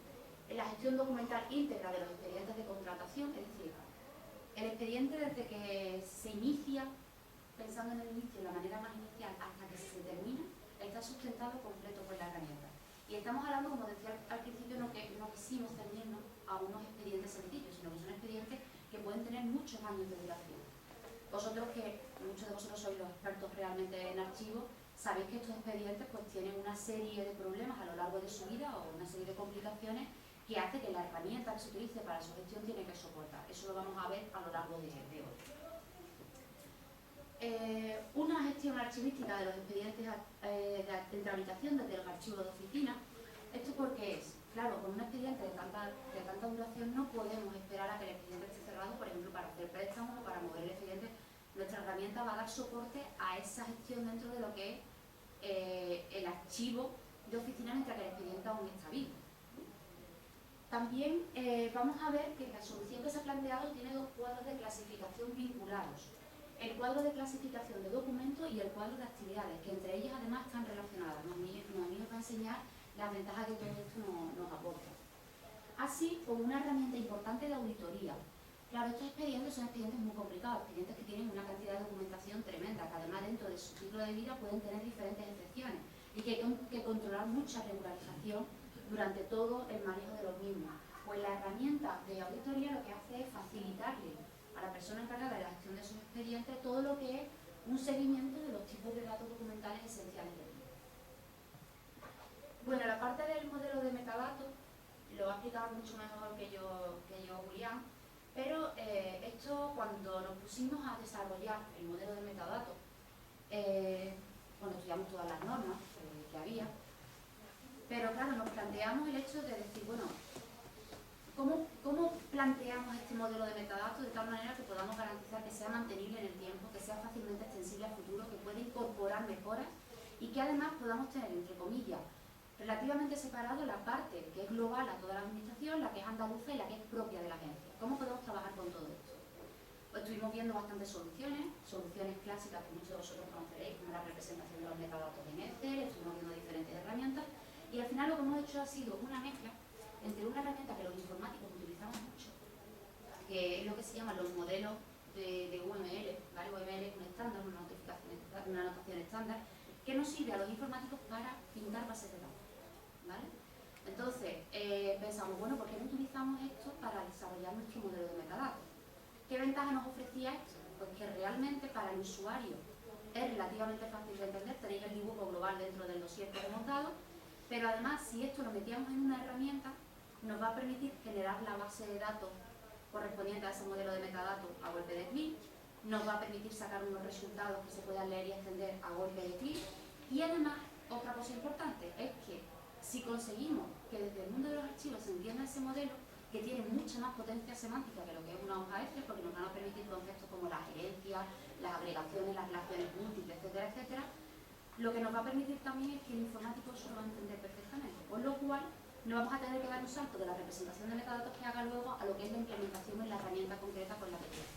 La gestión documental íntegra de los expedientes de contratación, es decir, el expediente desde que se inicia, pensando en el inicio, de la manera más inicial, hasta que se termina, está sustentado completo por la herramienta. Y estamos hablando, como decía al principio, no quisimos ceñirnos a unos expedientes sencillos, sino que son expedientes que pueden tener muchos años de duración. Vosotros, que muchos de vosotros sois los expertos realmente en archivos, sabéis que estos expedientes pues tienen una serie de problemas a lo largo de su vida o una serie de complicaciones que hace que la herramienta que se utilice para su gestión tiene que soportar. Eso lo vamos a ver a lo largo de hoy. Una gestión archivística de los expedientes en tramitación desde los archivos de oficina. ¿Esto por qué es? Claro, con un expediente de tanta duración no podemos esperar a que el expediente esté cerrado, por ejemplo, para hacer préstamos o para mover el expediente. Nuestra herramienta va a dar soporte a esa gestión dentro de lo que es el archivo de oficina mientras que el expediente aún está vivo. También vamos a ver que la solución que se ha planteado tiene dos cuadros de clasificación vinculados. El cuadro de clasificación de documentos y el cuadro de actividades, que entre ellas además están relacionadas. Noemí nos va a enseñar las ventajas que todo esto nos aporta. Así como una herramienta importante de auditoría, Claro, estos expedientes son expedientes muy complicados, expedientes que tienen una cantidad de documentación tremenda, que además dentro de su ciclo de vida pueden tener diferentes excepciones y que hay que controlar mucha regularización durante todo el manejo de los mismos. Pues la herramienta de auditoría lo que hace es facilitarle a la persona encargada de la gestión de sus expedientes todo lo que es un seguimiento de los tipos de datos documentales esenciales del mismo. Bueno, la parte del modelo de metadatos lo ha explicado mucho mejor que yo Julián, pero esto cuando nos pusimos a desarrollar el modelo de metadatos, cuando estudiamos todas las normas que había, pero claro, nos planteamos el hecho de decir, bueno, ¿cómo planteamos este modelo de metadatos de tal manera que podamos garantizar que sea mantenible en el tiempo, que sea fácilmente extensible a futuro, que pueda incorporar mejoras y que además podamos tener, entre comillas, relativamente separado la parte que es global a toda la administración, la que es andaluza y la que es propia de la agencia? ¿Cómo podemos trabajar con todo esto? Pues estuvimos viendo bastantes soluciones clásicas que muchos de vosotros conoceréis, como la representación de los metadatos en Excel, estuvimos viendo diferentes herramientas y al final lo que hemos hecho ha sido una mezcla entre una herramienta que los informáticos utilizamos mucho, que es lo que se llaman los modelos de UML, ¿vale? UML es un estándar, una notación estándar, que nos sirve a los informáticos para pintar bases de datos, ¿vale? Entonces, pensamos, bueno, ¿por qué no utilizamos esto para desarrollar nuestro modelo de metadatos? ¿Qué ventaja nos ofrecía esto? Pues que realmente para el usuario es relativamente fácil de entender, tenéis el dibujo global dentro del dossier montado, pero además si esto lo metíamos en una herramienta, nos va a permitir generar la base de datos correspondiente a ese modelo de metadatos a golpe de clic, nos va a permitir sacar unos resultados que se puedan leer y extender a golpe de clic, y además, otra cosa importante es que si conseguimos que desde el mundo de los archivos se entienda ese modelo, que tiene mucha más potencia semántica que lo que es una hoja Excel, porque nos van a permitir conceptos como la gerencia, las agregaciones, las relaciones múltiples, etcétera, etcétera, lo que nos va a permitir también es que el informático eso lo va a entender perfectamente, por lo cual no vamos a tener que dar un salto de la representación de metadatos que haga luego a lo que es la implementación en la herramienta concreta con la que tiene.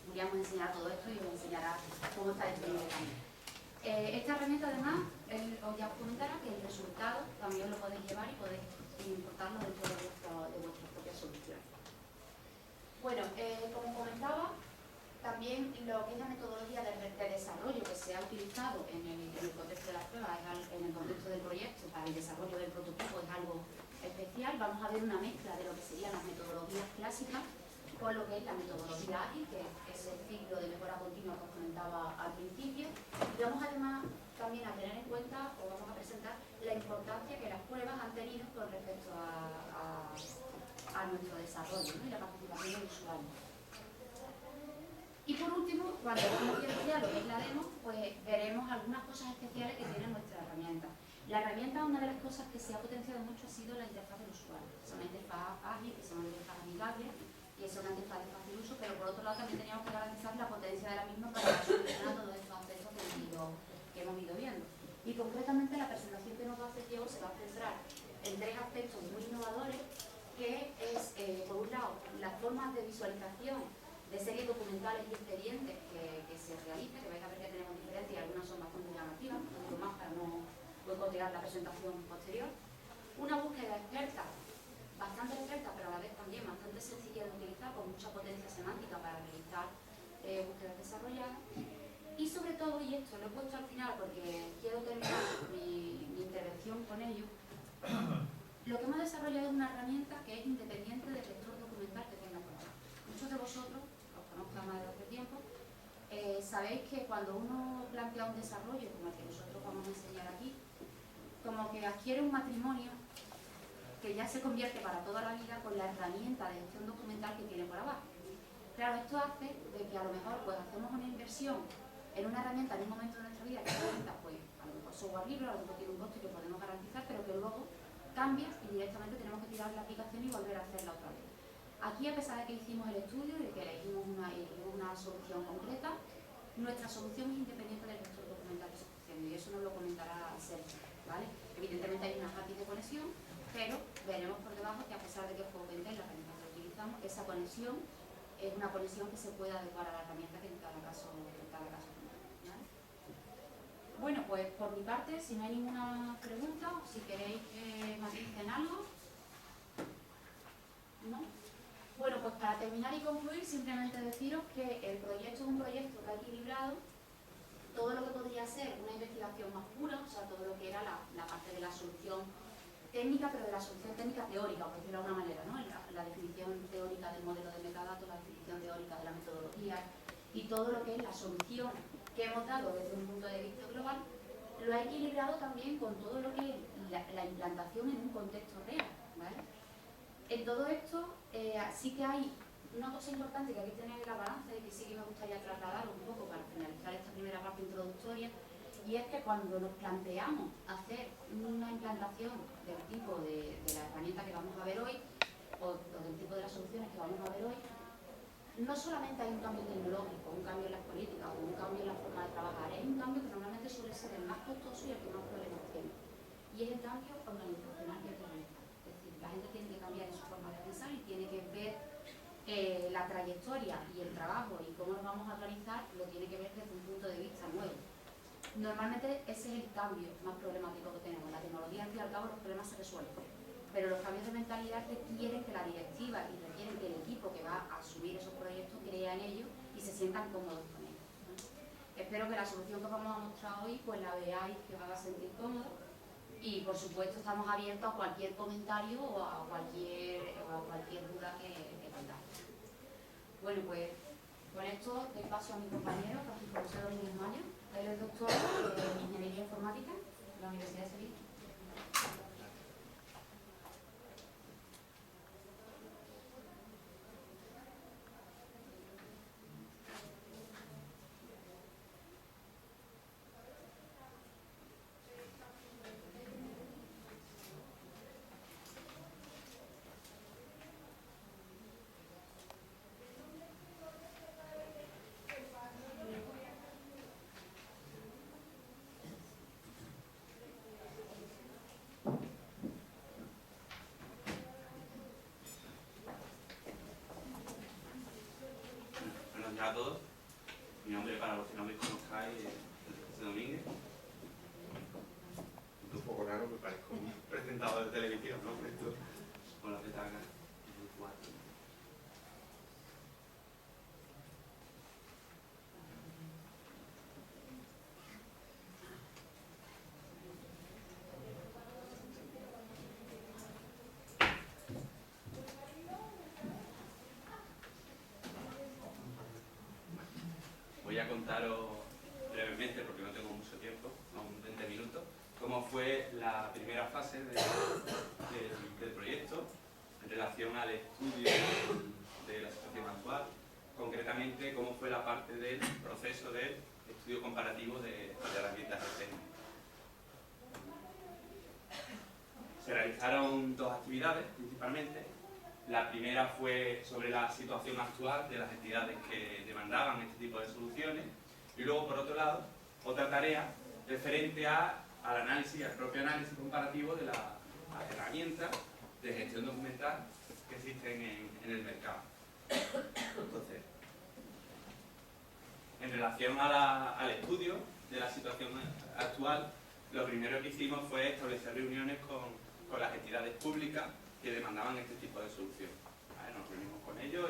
Julián os enseñará todo esto y os enseñará cómo está disponible también. Esta herramienta además, os ya os comentará que el resultado también lo podéis llevar y podéis importarlo dentro de vuestras propias soluciones. Bueno, como comentaba, también lo que es la metodología de desarrollo que se ha utilizado en el contexto de las pruebas, en el contexto del proyecto, para el desarrollo del prototipo, es algo especial. Vamos a ver una mezcla de lo que serían las metodologías clásicas con lo que es la metodología ágil, que es el ciclo de mejora continua que os comentaba al principio. Y vamos además también a tener en cuenta, o vamos a presentar, la importancia que las pruebas han tenido con respecto a nuestro desarrollo, ¿no? Y la participación del usuario. Y por último, cuando vamos viendo ya lo que es la demo, pues veremos algunas cosas especiales que tiene nuestra herramienta. La herramienta, una de las cosas que se ha potenciado mucho ha sido la interfaz del usuario. Es una interfaz ágil, que es una interfaz amigable, y es una interfaz de fácil uso, pero por otro lado también teníamos que garantizar la potencia de la misma para solucionar todos estos aspectos que hemos ido viendo. Y concretamente la presentación que nos va a hacer Diego se va a centrar en tres aspectos muy innovadores, que es, por un lado, las formas de visualización de series documentales y expedientes que se realicen, que vais a ver que tenemos diferentes y algunas son bastante llamativas, no digo más para no boicotear la presentación posterior. Una búsqueda experta, bastante experta, pero a la vez también bastante sencilla de utilizar, con mucha potencia semántica para realizar búsquedas desarrolladas. Y sobre todo, y esto lo he puesto al final porque quiero terminar mi intervención con ello, lo que hemos desarrollado es una herramienta que es independiente del lector documental que tenga por ahí. Muchos de vosotros, os conozco más de hace tiempo, sabéis que cuando uno plantea un desarrollo como el que nosotros vamos a enseñar aquí, como que adquiere un matrimonio que ya se convierte para toda la vida con la herramienta de gestión documental que tiene por abajo. Claro, esto hace de que a lo mejor pues hacemos una inversión en una herramienta en un momento de nuestra vida que cuenta, pues a lo mejor software libre, a lo mejor tiene un coste que podemos garantizar, pero que luego cambia y directamente tenemos que tirar la aplicación y volver a hacerla otra vez. Aquí, a pesar de que hicimos el estudio y de que elegimos una solución concreta, nuestra solución es independiente del gestor documental que se está haciendo, y eso nos lo comentará Sergio, ¿vale? Evidentemente hay una API de conexión, pero veremos por debajo que a pesar de que fue OpenText la herramienta que utilizamos, esa conexión es una conexión que se puede adecuar a la herramienta que en cada caso ¿vale? Bueno, pues por mi parte, si no hay ninguna pregunta, o si queréis que maticen algo, ¿no? Bueno, pues para terminar y concluir, simplemente deciros que el proyecto es un proyecto que ha equilibrado todo lo que podría ser una investigación más pura, o sea, todo lo que era la parte de la solución técnica, pero de la solución técnica teórica, por decirlo de alguna manera, ¿no? La definición teórica del modelo de metadatos, la definición teórica de la metodología y todo lo que es la solución que hemos dado desde un punto de vista global, lo ha equilibrado también con todo lo que es la implantación en un contexto real, ¿vale? En todo esto sí que hay una cosa importante que hay que tener en la balanza y que sí que me gustaría trasladar un poco para finalizar esta primera parte introductoria, y es que cuando nos planteamos hacer una implantación del tipo de la herramienta que vamos a ver hoy, o del tipo de las soluciones que vamos a ver hoy, no solamente hay un cambio tecnológico, un cambio en las políticas o un cambio en la forma de trabajar, es un cambio que normalmente suele ser el más costoso y el que más problemas tiene. Y es el cambio organizacional y organizacional. Es decir, la gente tiene que cambiar en su forma de pensar y tiene que ver la trayectoria y el trabajo y cómo nos vamos a organizar, lo tiene que ver desde un punto de vista nuevo. Normalmente ese es el cambio más problemático que tenemos. La tecnología, al fin y al cabo, los problemas se resuelven. Pero los cambios de mentalidad requieren que la directiva y requieren que el equipo que va a asumir esos proyectos crea en ellos y se sientan cómodos con ellos, ¿no? Espero que la solución que vamos a mostrar hoy pues la veáis, que os haga sentir cómodos, y por supuesto estamos abiertos a cualquier comentario o a cualquier duda que tengáis. Bueno, pues con esto doy paso a mi compañero Francisco José Domínguez Maya. Él es doctor en Ingeniería Informática de la Universidad de Sevilla. Buenos días a todos. Mi nombre, para los que no me conozcáis, es José Domínguez. Un poco raro, me parezco un presentador de televisión, ¿no? Esto, con la petaca. Voy a contaros brevemente, porque no tengo mucho tiempo, son 20 minutos, cómo fue la primera fase del proyecto en relación al estudio de la situación actual, concretamente cómo fue la parte del proceso del estudio comparativo de herramientas externas. Se realizaron dos actividades principalmente. La primera fue sobre la situación actual de las entidades que demandaban este tipo de soluciones, y luego, por otro lado, otra tarea referente al análisis, al propio análisis comparativo de las herramientas de gestión documental que existen en el mercado. Entonces, en relación al estudio de la situación actual, lo primero que hicimos fue establecer reuniones con las entidades públicas que demandaban este tipo de solución. ¿Vale? Nos reunimos con ellos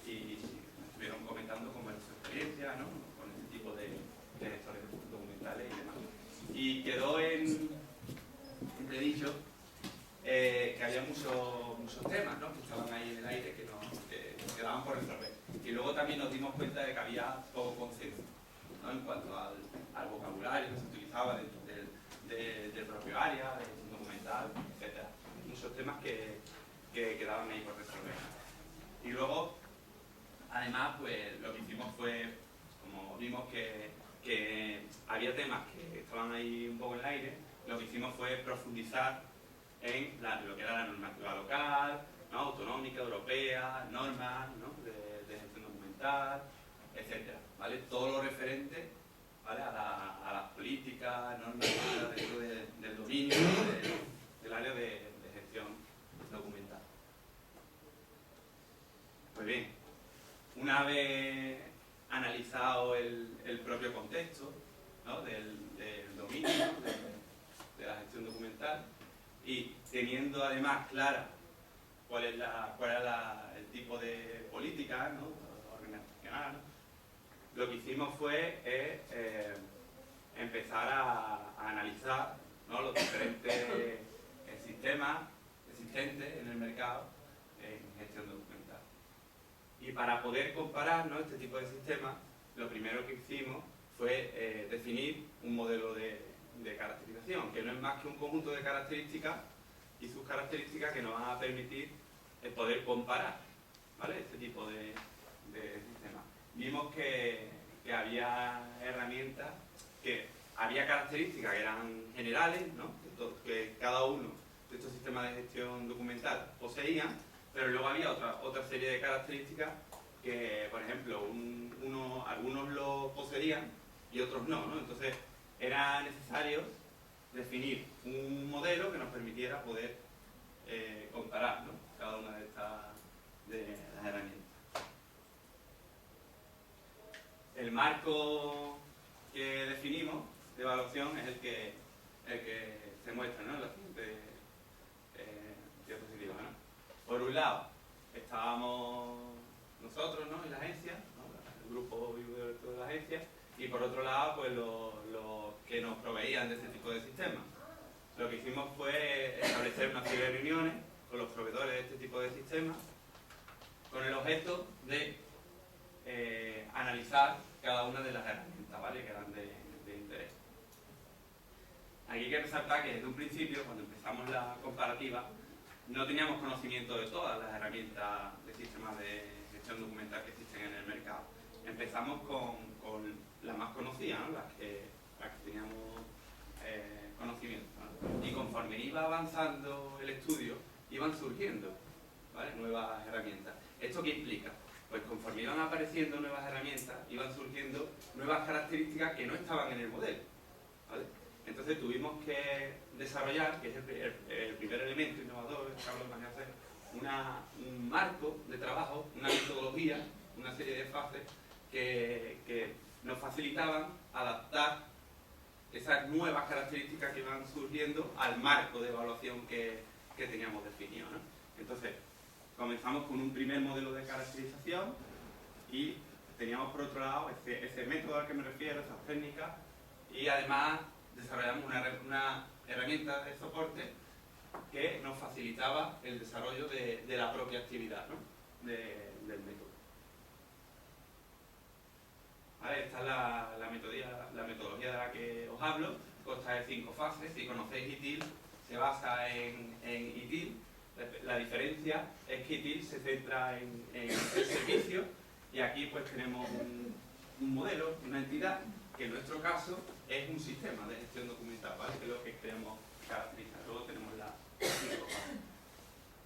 y nos estuvieron comentando cómo era su experiencia, ¿no? Con este tipo de gestores documentales y demás. Y quedó entredicho que había muchos temas, ¿no? Que estaban ahí en el aire que quedaban por resolver. Y luego también nos dimos cuenta de que había poco consenso, ¿no? En cuanto al vocabulario que se utilizaba dentro del propio área, de gestión documental, etc. Muchos temas que quedaban ahí por resolver. Y luego, además, pues lo que hicimos fue, como vimos que había temas que estaban ahí un poco en el aire, lo que hicimos fue profundizar en lo que era la normativa local, ¿no? Autonómica, europea, normas, ¿no? de gestión documental, etc. ¿Vale? Todo lo referente, ¿vale? a las políticas, normas dentro del dominio del área de gestión documental. Pues bien, una vez analizado el propio contexto, ¿no? del dominio, ¿no? de la gestión documental, y teniendo además clara cuál era tipo de políticas, ¿no? Organizacional, ¿no? Lo que hicimos fue empezar a analizar, ¿no? Los diferentes sistemas existentes en el mercado en gestión documental. Y para poder comparar, ¿no? Este tipo de sistemas, lo primero que hicimos fue definir un modelo de caracterización, que no es más que un conjunto de características y sus características que nos van a permitir poder comparar, ¿vale? Este tipo de sistemas. Vimos que había herramientas, que había características que eran generales, ¿no? Que cada uno de estos sistemas de gestión documental poseían, pero luego había otra serie de características que, por ejemplo, algunos lo poseían y otros no, ¿no? Entonces era necesario definir un modelo que nos permitiera poder comparar, ¿no? Cada una de las herramientas. El marco que definimos de evaluación es el que se muestra, ¿no? En la siguiente diapositiva, ¿no? Por un lado, estábamos nosotros, ¿no? Y la agencia, ¿no? El grupo de la agencia, y por otro lado, pues los que nos proveían de este tipo de sistemas. Lo que hicimos fue establecer una serie de reuniones con los proveedores de este tipo de sistemas, con el objeto de analizar cada una de las herramientas, ¿vale? Que eran de interés. Aquí hay que resaltar que desde un principio, cuando empezamos la comparativa, no teníamos conocimiento de todas las herramientas de sistemas de gestión documental que existen en el mercado. Empezamos con las más conocidas, ¿no? las que teníamos conocimiento, ¿no? Y conforme iba avanzando el estudio, iban surgiendo, ¿vale? Nuevas herramientas. ¿Esto qué implica? Pues conforme iban apareciendo nuevas herramientas, iban surgiendo nuevas características que no estaban en el modelo, ¿vale? Entonces tuvimos que desarrollar, que es el primer elemento innovador que hablamos de hacer, un marco de trabajo, una metodología, una serie de fases que nos facilitaban adaptar esas nuevas características que iban surgiendo al marco de evaluación que teníamos definido, ¿no? Entonces, comenzamos con un primer modelo de caracterización y teníamos por otro lado ese método al que me refiero, esas técnicas, y además desarrollamos una herramienta de soporte que nos facilitaba el desarrollo de la propia actividad, ¿no? del método. ¿Vale? Esta es la metodología de la que os hablo, consta de 5 fases. Si conocéis ITIL, se basa en ITIL. La diferencia es que ITIL se centra en el servicio, y aquí pues tenemos un modelo, una entidad, que en nuestro caso es un sistema de gestión documental, ¿vale? Que es lo que queremos caracterizar. Luego tenemos las 5 fases.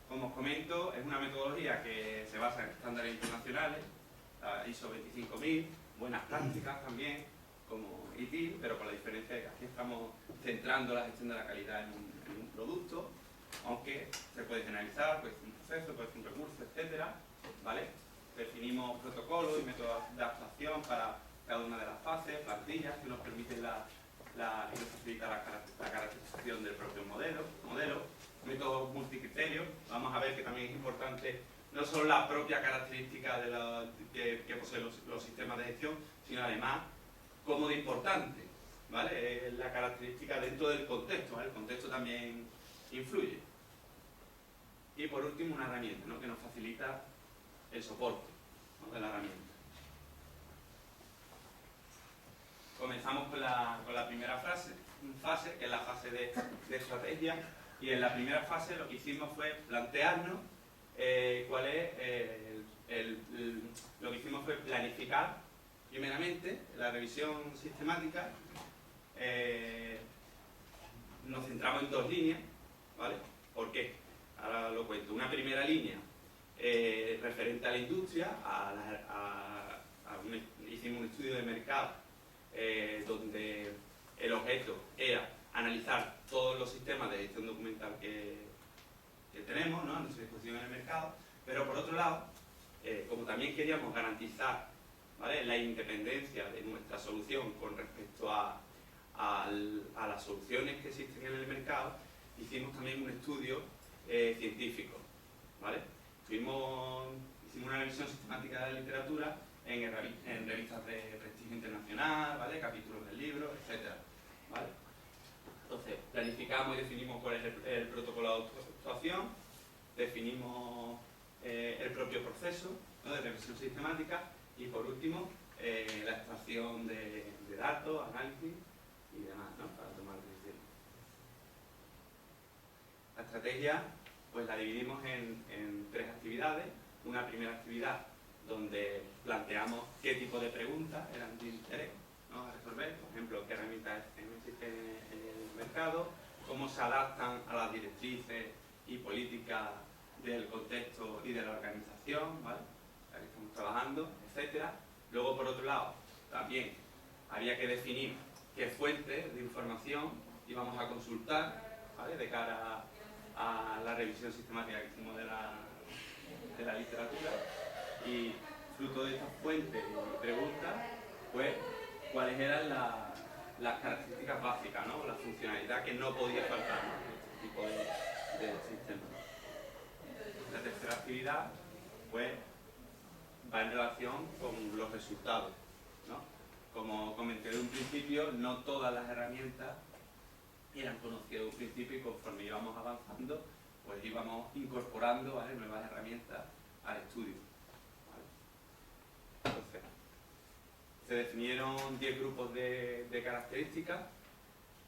Como os comento, es una metodología que se basa en estándares internacionales, la ISO 25000, buenas prácticas también, como ITIL, pero con la diferencia de que aquí estamos centrando la gestión de la calidad en un producto, aunque se puede generalizar, puede ser un proceso, puede ser un recurso, etcétera, ¿vale? Definimos protocolos y métodos de adaptación para cada una de las fases, plantillas que nos permiten y nos facilita la caracterización del propio modelo, métodos multicriterios. Vamos a ver que también es importante no solo la propia característica que poseen los sistemas de gestión, sino además cómo de importante, ¿vale? La característica dentro del contexto, ¿vale? El contexto también influye. Y por último, una herramienta, ¿no? Que nos facilita el soporte, ¿no? De la herramienta. Comenzamos con la primera fase, que es la fase de estrategia, y en la primera fase lo que hicimos fue plantearnos cuál es lo que hicimos fue planificar primeramente la revisión sistemática. Nos centramos en 2 líneas, ¿vale? ¿Por qué? Ahora lo cuento. Una primera línea referente a la industria, hicimos un estudio de mercado donde el objeto era analizar todos los sistemas de gestión documental que tenemos, ¿no? A nuestra disposición en el mercado, pero por otro lado, como también queríamos garantizar, ¿vale? La independencia de nuestra solución con respecto a las soluciones que existen en el mercado, hicimos también un estudio científico, ¿vale? Estuvimos hicimos una revisión sistemática de la literatura en revistas de prestigio internacional, ¿vale? Capítulos del libro, etc. ¿Vale? Entonces, planificamos y definimos cuál es el protocolo de actuación, definimos el propio proceso, ¿no?, de revisión sistemática y, por último, la extracción de datos, análisis y demás, ¿no?, para tomar decisiones. La estrategia pues la dividimos en 3 actividades. Una primera actividad donde planteamos qué tipo de preguntas eran de interés, ¿no?, a resolver, por ejemplo, qué herramientas existen en el mercado, cómo se adaptan a las directrices y políticas del contexto y de la organización, ¿vale?, en la que estamos trabajando, etcétera. Luego, por otro lado, también había que definir qué fuentes de información íbamos a consultar, ¿vale?, de cara a la revisión sistemática que hicimos de la literatura, y fruto de estas fuentes y preguntas, pues, cuáles eran las características básicas, ¿no?, la funcionalidad que no podía faltar, ¿no?, en este tipo de sistemas. La tercera actividad, pues, va en relación con los resultados, ¿no? Como comenté de un principio, no todas las herramientas eran conocidas de un principio, y conforme íbamos avanzando, pues íbamos incorporando, ¿vale?, nuevas herramientas al estudio, ¿vale? Entonces, se definieron 10 grupos de características,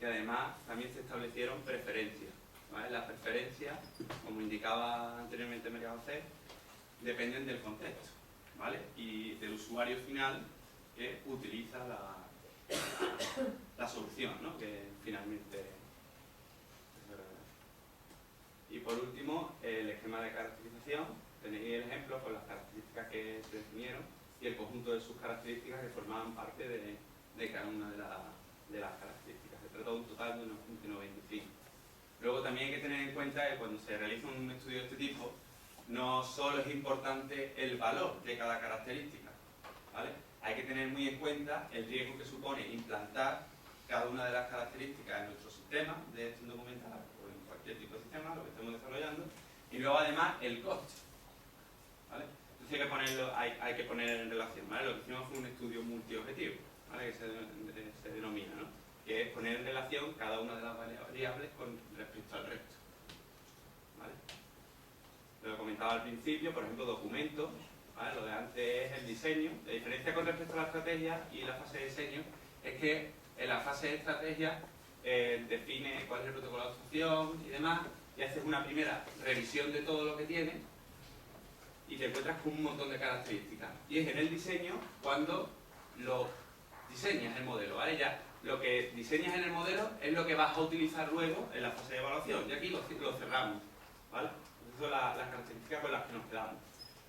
y además también se establecieron preferencias, ¿vale? Las preferencias, como indicaba anteriormente María José, dependen del contexto, ¿vale?, y del usuario final que utiliza la solución, ¿no?, que finalmente. Y por último, el esquema de caracterización. Tenéis el ejemplo con las características que se definieron y el conjunto de sus características que formaban parte de cada una de las características. Se trata de un total de unos 25. Luego también hay que tener en cuenta que cuando se realiza un estudio de este tipo, no solo es importante el valor de cada característica, ¿vale? Hay que tener muy en cuenta el riesgo que supone implantar cada una de las características en nuestro sistema de gestión documental o en cualquier tipo de sistema, lo que estemos desarrollando, y luego además el coste, ¿vale? Entonces hay que poner en relación, ¿vale? Lo que hicimos fue un estudio multiobjetivo, ¿vale?, que se denomina, ¿no?, que es poner en relación cada una de las variables con respecto al resto, ¿vale? Lo comentaba al principio, por ejemplo, documentos, ¿vale? Lo de antes es el diseño. La diferencia con respecto a la estrategia y la fase de diseño es que en la fase de estrategia define cuál es el protocolo de actuación y demás, y haces una primera revisión de todo lo que tienes y te encuentras con un montón de características. Y es en el diseño cuando lo diseñas el modelo, ¿vale? Ya lo que diseñas en el modelo es lo que vas a utilizar luego en la fase de evaluación, y aquí lo cerramos, ¿vale? Esas son las características con las que nos quedamos.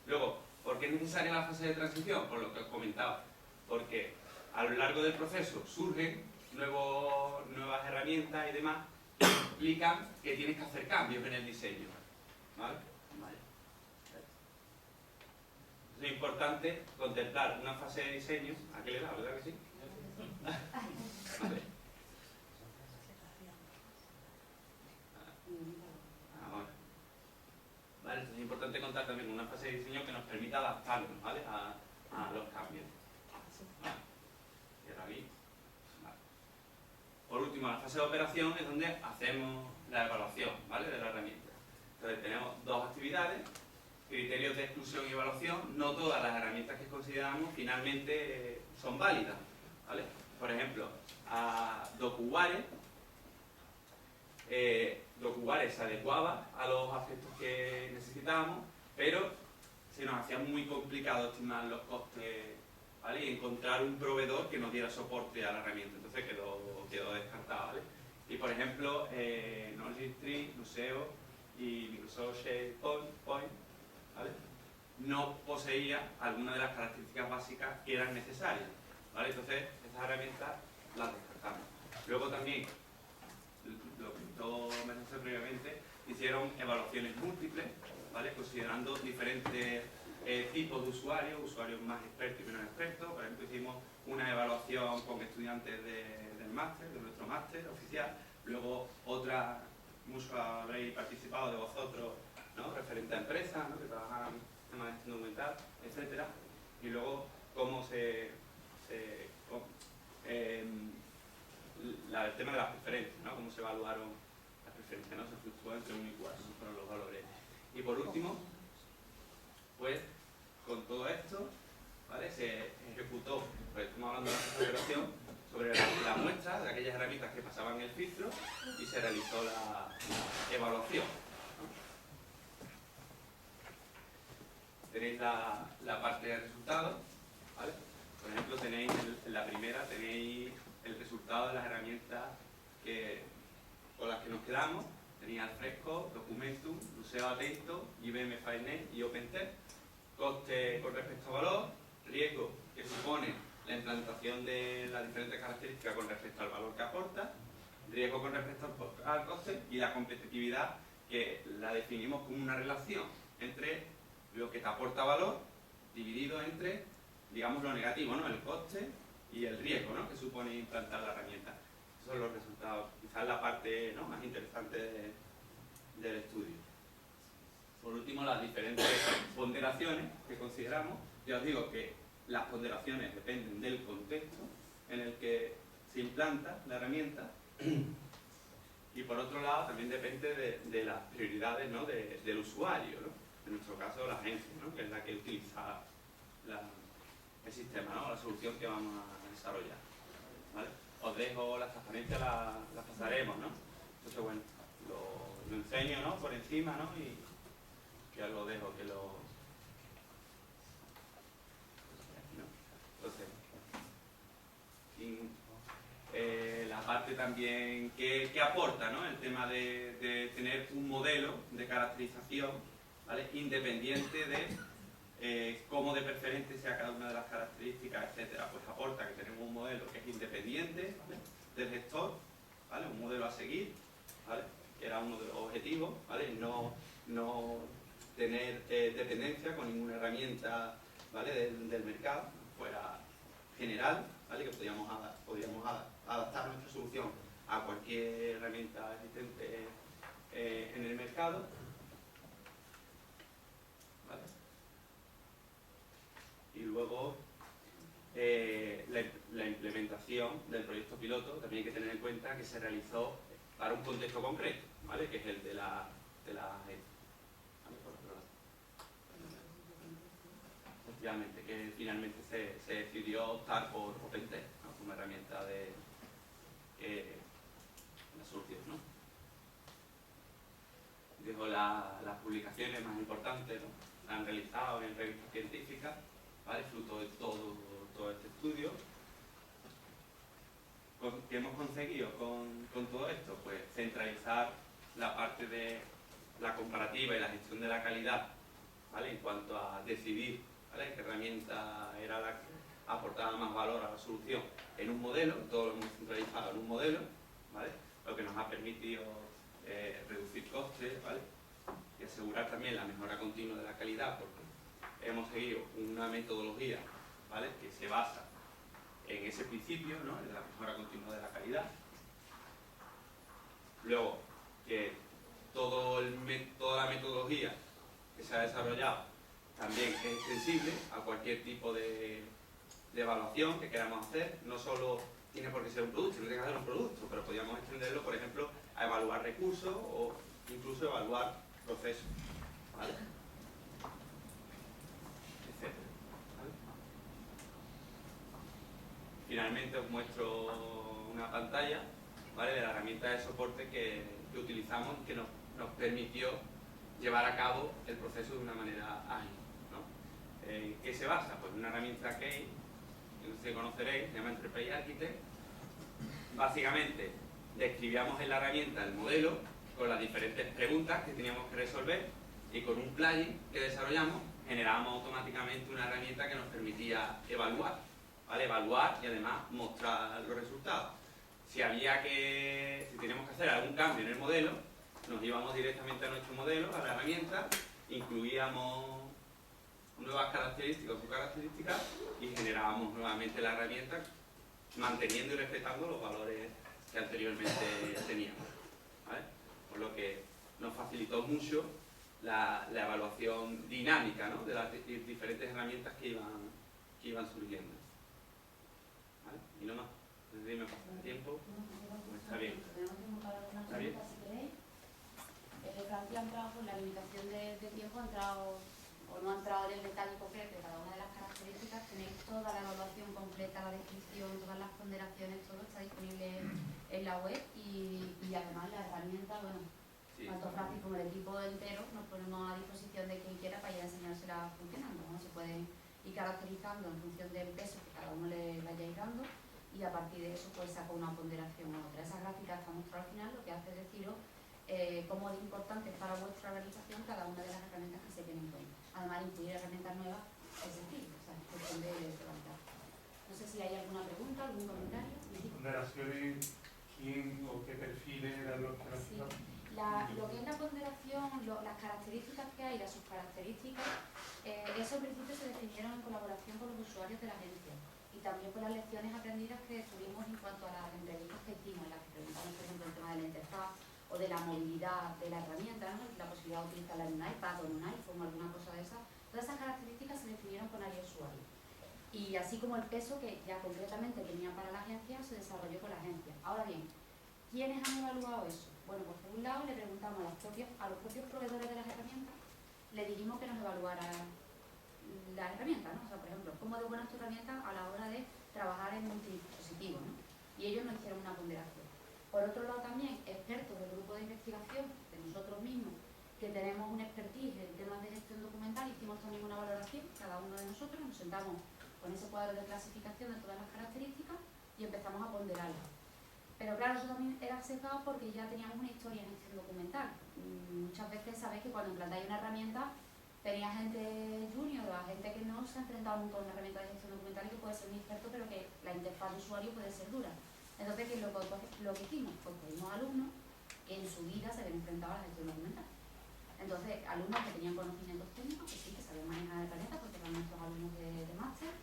Luego, ¿por qué es necesaria la fase de transición? Por lo que os comentaba, porque a lo largo del proceso surgen nuevas herramientas y demás que implican que tienes que hacer cambios en el diseño, ¿vale? Es importante contemplar una fase de diseño. ¿A qué le da? ¿Verdad que sí? Vale. Ahora. Vale, entonces es importante contar también una fase de diseño que nos permita adaptarnos, ¿vale?, a los cambios. ¿Vale? Cierra aquí. Vale. Por último, la fase de operación es donde hacemos la evaluación, ¿vale?, de la herramienta. Entonces tenemos 2 actividades: criterios de exclusión y evaluación. No todas las herramientas que consideramos finalmente son válidas, ¿vale? Por ejemplo, a DocuWare se adecuaba a los aspectos que necesitábamos, pero se nos hacía muy complicado estimar los costes, ¿vale?, y encontrar un proveedor que nos diera soporte a la herramienta. Entonces quedó descartado, ¿vale? Y por ejemplo, Knowledge Tree, Museo y Microsoft SharePoint, ¿vale?, no poseía algunas de las características básicas que eran necesarias, ¿vale? Entonces, estas herramientas las descartamos. Luego también, lo que comentó María José previamente, hicieron evaluaciones múltiples, ¿vale?, considerando diferentes tipos de usuarios más expertos y menos expertos. Por ejemplo, hicimos una evaluación con estudiantes del máster, de nuestro máster oficial. Luego otra, muchos habréis participado de vosotros, ¿no?, referente a empresas, ¿no?, que trabajan sistema de gestión documental, etcétera, y luego cómo el tema de las preferencias, ¿no? Cómo se evaluaron las preferencias, ¿no? Se fluctuó entre 1 y 4, ¿no? Fueron los valores. Y por último, pues con todo esto, ¿vale? Se ejecutó, pues estamos hablando de una operación sobre la muestra de aquellas herramientas que pasaban el filtro y se realizó la evaluación, ¿no? Tenéis la parte de resultados, ¿vale? Por ejemplo, tenéis en la primera tenéis el resultado de las herramientas con las que nos quedamos. Tenéis Alfresco, Documentum, Luceo Atento, IBM FileNet y OpenText. Coste con respecto a valor, riesgo que supone la implantación de las diferentes características con respecto al valor que aporta, riesgo con respecto al coste y la competitividad, que la definimos como una relación entre lo que te aporta valor dividido entre, digamos, lo negativo, ¿no? El coste y el riesgo, ¿no? Que supone implantar la herramienta. Esos son los resultados, quizás la parte, ¿no? Más interesante del estudio. Por último, las diferentes ponderaciones que consideramos. Ya os digo que las ponderaciones dependen del contexto en el que se implanta la herramienta, y por otro lado también depende de las prioridades, ¿no? del usuario, ¿no? En nuestro caso la agencia, ¿no? Que es la que utiliza el sistema, ¿no? La solución que vamos a desarrollar, ¿vale? Os dejo las transparencias, las pasaremos, ¿no? Entonces, bueno, lo enseño, ¿no? Por encima, ¿no? Y ya lo dejo que lo... ¿no? Entonces, la parte también que aporta, ¿no? El tema de tener un modelo de caracterización, ¿vale? Independiente de cómo de preferente sea cada una de las características, etcétera. Pues aporta que tenemos un modelo que es independiente, ¿vale? Del gestor, ¿vale? Un modelo a seguir, ¿vale? Que era uno de los objetivos, ¿vale? No tener dependencia con ninguna herramienta, ¿vale? del mercado, fuera general, ¿vale? Que podíamos adaptar nuestra solución a cualquier herramienta existente en el mercado, ¿vale? Y luego la implementación del proyecto piloto también hay que tener en cuenta que se realizó para un contexto concreto, ¿vale? Que es el de la agencia. Efectivamente, que finalmente se decidió optar por OpenText, ¿no? Como herramienta de la solución, ¿no? Digo, las publicaciones más importantes, ¿no? Se han realizado en revistas científicas, ¿vale? Fruto de todo este estudio. ¿Qué hemos conseguido con todo esto? Pues centralizar la parte de la comparativa y la gestión de la calidad, ¿vale? En cuanto a decidir, ¿vale? Qué herramienta era la que aportaba más valor a la solución en un modelo, todo lo hemos centralizado en un modelo, ¿vale? Lo que nos ha permitido reducir costes, ¿vale? Y asegurar también la mejora continua de la calidad, porque hemos seguido una metodología, ¿vale? Que se basa en ese principio, ¿no? En la mejora continua de la calidad. Luego, que toda la metodología que se ha desarrollado también es extensible a cualquier tipo de evaluación que queramos hacer. No solo tiene por qué ser un producto, no tiene que ser un producto, pero podríamos extenderlo, por ejemplo, a evaluar recursos o incluso evaluar procesos, ¿vale? Etcétera, ¿vale? Finalmente os muestro una pantalla, ¿vale? De la herramienta de soporte que utilizamos, que nos permitió llevar a cabo el proceso de una manera ágil, ¿no? ¿En qué se basa? Pues una herramienta que ustedes conoceréis, se llama Enterprise Architect. Básicamente describíamos en la herramienta el modelo con las diferentes preguntas que teníamos que resolver, y con un plugin que desarrollamos generábamos automáticamente una herramienta que nos permitía evaluar, ¿vale? Evaluar y además mostrar los resultados. Si teníamos que hacer algún cambio en el modelo, nos íbamos directamente a nuestro modelo, a la herramienta, incluíamos nuevas características o subcaracterísticas y generábamos nuevamente la herramienta, manteniendo y respetando los valores que anteriormente teníamos, ¿vale? Por lo que nos facilitó mucho la evaluación dinámica, ¿no?, de las diferentes herramientas que iban surgiendo. ¿Vale? Y no más. No sé si me pasa el tiempo. Está bien. ¿Está bien? Francia ha entrado con la limitación de tiempo, ha entrado o no ha entrado en el detalle concreto de cada una de las características. Tenéis toda la evaluación completa, la descripción, todas las ponderaciones, todo está disponible en la web y además la herramienta, bueno, sí, tanto Francis como el equipo entero nos ponemos a disposición de quien quiera para ir a enseñársela funcionando, ¿no? Se pueden ir caracterizando en función del peso que cada uno le vayáis dando y a partir de eso pues saca una ponderación u otra. Esa gráfica está mostrada al final, lo que hace es deciros cómo de importante es para vuestra organización cada una de las herramientas que se tienen en cuenta. Además, incluir herramientas nuevas es sencillo, o sea, es cuestión de levantar. No sé si hay alguna pregunta, algún comentario. ¿Ponderaciones quién o qué perfiles eran los que las Sí. Lo que es la ponderación, las características que hay, las subcaracterísticas, eso en principio se definieron en colaboración con los usuarios de la agencia y también con las lecciones aprendidas que tuvimos en cuanto a las entrevistas que hicimos, en las que preguntamos, por ejemplo, el tema de la interfaz o de la movilidad de la herramienta, ¿no? La posibilidad de utilizarla en un iPad o en un iPhone o alguna cosa de esas. Todas esas características se definieron con área usuario. Y así como el peso que ya concretamente tenía para la agencia, se desarrolló con la agencia. Ahora bien, ¿quiénes han evaluado eso? Bueno, pues por un lado le preguntamos a los propios proveedores de las herramientas, le dijimos que nos evaluaran las herramientas, ¿no? O sea, por ejemplo, cómo de buena es tu herramienta a la hora de trabajar en multidispositivos, ¿no? Y ellos nos hicieron una ponderación. Por otro lado también, expertos del grupo de investigación, de nosotros mismos, que tenemos un expertise en temas de gestión documental, hicimos también una valoración, cada uno de nosotros, nos sentamos con ese cuadro de clasificación de todas las características y empezamos a ponderarlas. Pero claro, eso también era sesgado porque ya teníamos una historia en gestión documental. Muchas veces sabéis que cuando implantáis una herramienta, tenía gente junior o gente que no se ha enfrentado nunca a una herramienta de gestión documental y que puede ser un experto, pero que la interfaz de usuario puede ser dura. Entonces, ¿qué es lo que hicimos? Pues pedimos alumnos que en su vida se habían enfrentado a la gestión documental. Entonces, alumnos que tenían conocimientos técnicos, que sí, que sabían manejar el planeta, porque eran nuestros alumnos de máster,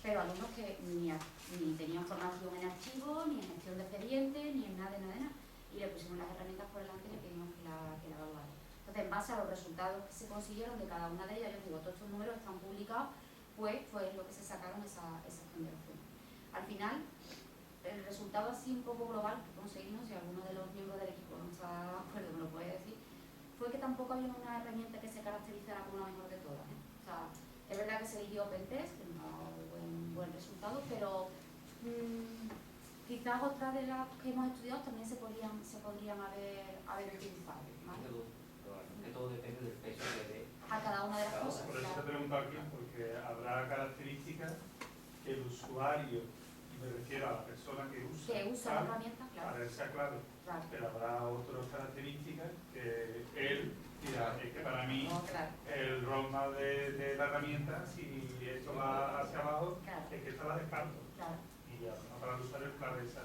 pero alumnos que ni tenían formación en archivos, ni en gestión de expedientes, ni en nada. Y le pusimos las herramientas por delante y le pedimos que la evaluaran. Entonces, en base a los resultados que se consiguieron de cada una de ellas, yo os digo, todos estos números están publicados, pues fue lo que se sacaron esas ponderaciones. Al final, el resultado así un poco global que conseguimos, si alguno de los miembros del equipo no está de acuerdo, me lo puede decir, fue que tampoco había una herramienta que se caracterizara como la mejor de todas, ¿eh? O sea, es verdad que se eligió OpenText, que no buen resultado, pero quizás otras de las que hemos estudiado también se podrían haber utilizado, ¿vale? Que todo depende del peso que dé a cada una de las cosas. Por eso te pregunto aquí, porque habrá características que el usuario, y me refiero a la persona que usa la herramienta, claro. Para él sea claro. Pero habrá otras características que él dirá, es que para mí el roadmap de la herramienta, si esto va hacia abajo, es que esta la descarto. Y ya, no para el usuario es claro esa.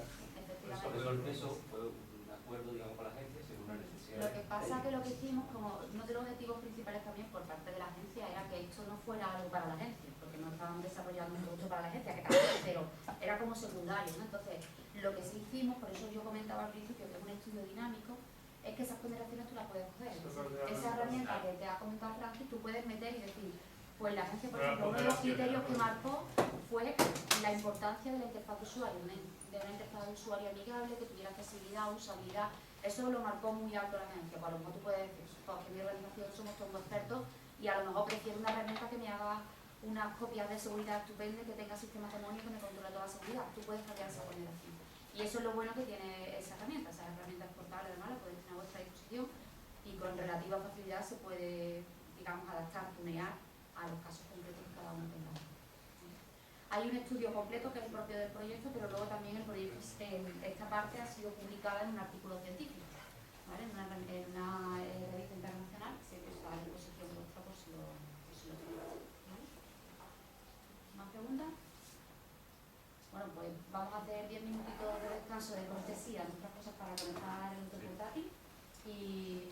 Pero el peso fue un acuerdo, digamos, con la agencia según la necesidad. Lo que pasa es que lo que hicimos, como uno de los objetivos principales también por parte de la agencia era que esto no fuera algo para la agencia, porque no estaban desarrollando un producto para la agencia, que también, pero era como secundario, ¿no? Entonces, lo que sí hicimos, por eso yo comentaba al principio que es un estudio dinámico, es que esas ponderaciones tú las puedes coger. Esa herramienta que te ha comentado Francis, tú puedes meter y decir, pues la agencia, por ejemplo, uno de los criterios que marcó fue la importancia de la interfaz de usuario, de una interfaz de usuario amigable, que tuviera accesibilidad, usabilidad. Eso lo marcó muy alto la agencia. Pues a lo mejor tú puedes decir, pues que en mi organización somos todos expertos y a lo mejor prefiero una herramienta que me haga unas copias de seguridad estupendas, que tenga sistemas demonios, que me controle toda la seguridad. Tú puedes cambiar esa ponderación. Y eso es lo bueno que tiene esa herramienta. Esa herramienta es portable, además, la podéis tener a vuestra disposición y con relativa facilidad se puede, digamos, adaptar, tunear a los casos concretos que cada uno tenga. Hay un estudio completo que es el propio del proyecto, pero luego también el proyecto, esta parte ha sido publicada en un artículo científico, ¿vale? en una revista internacional, que se está a disposición vuestra por si lo tenéis. ¿Vale? ¿Más preguntas? Bueno, pues vamos a hacer 10 minutitos de descanso de cortesía, nuestras cosas para conectar el portátil y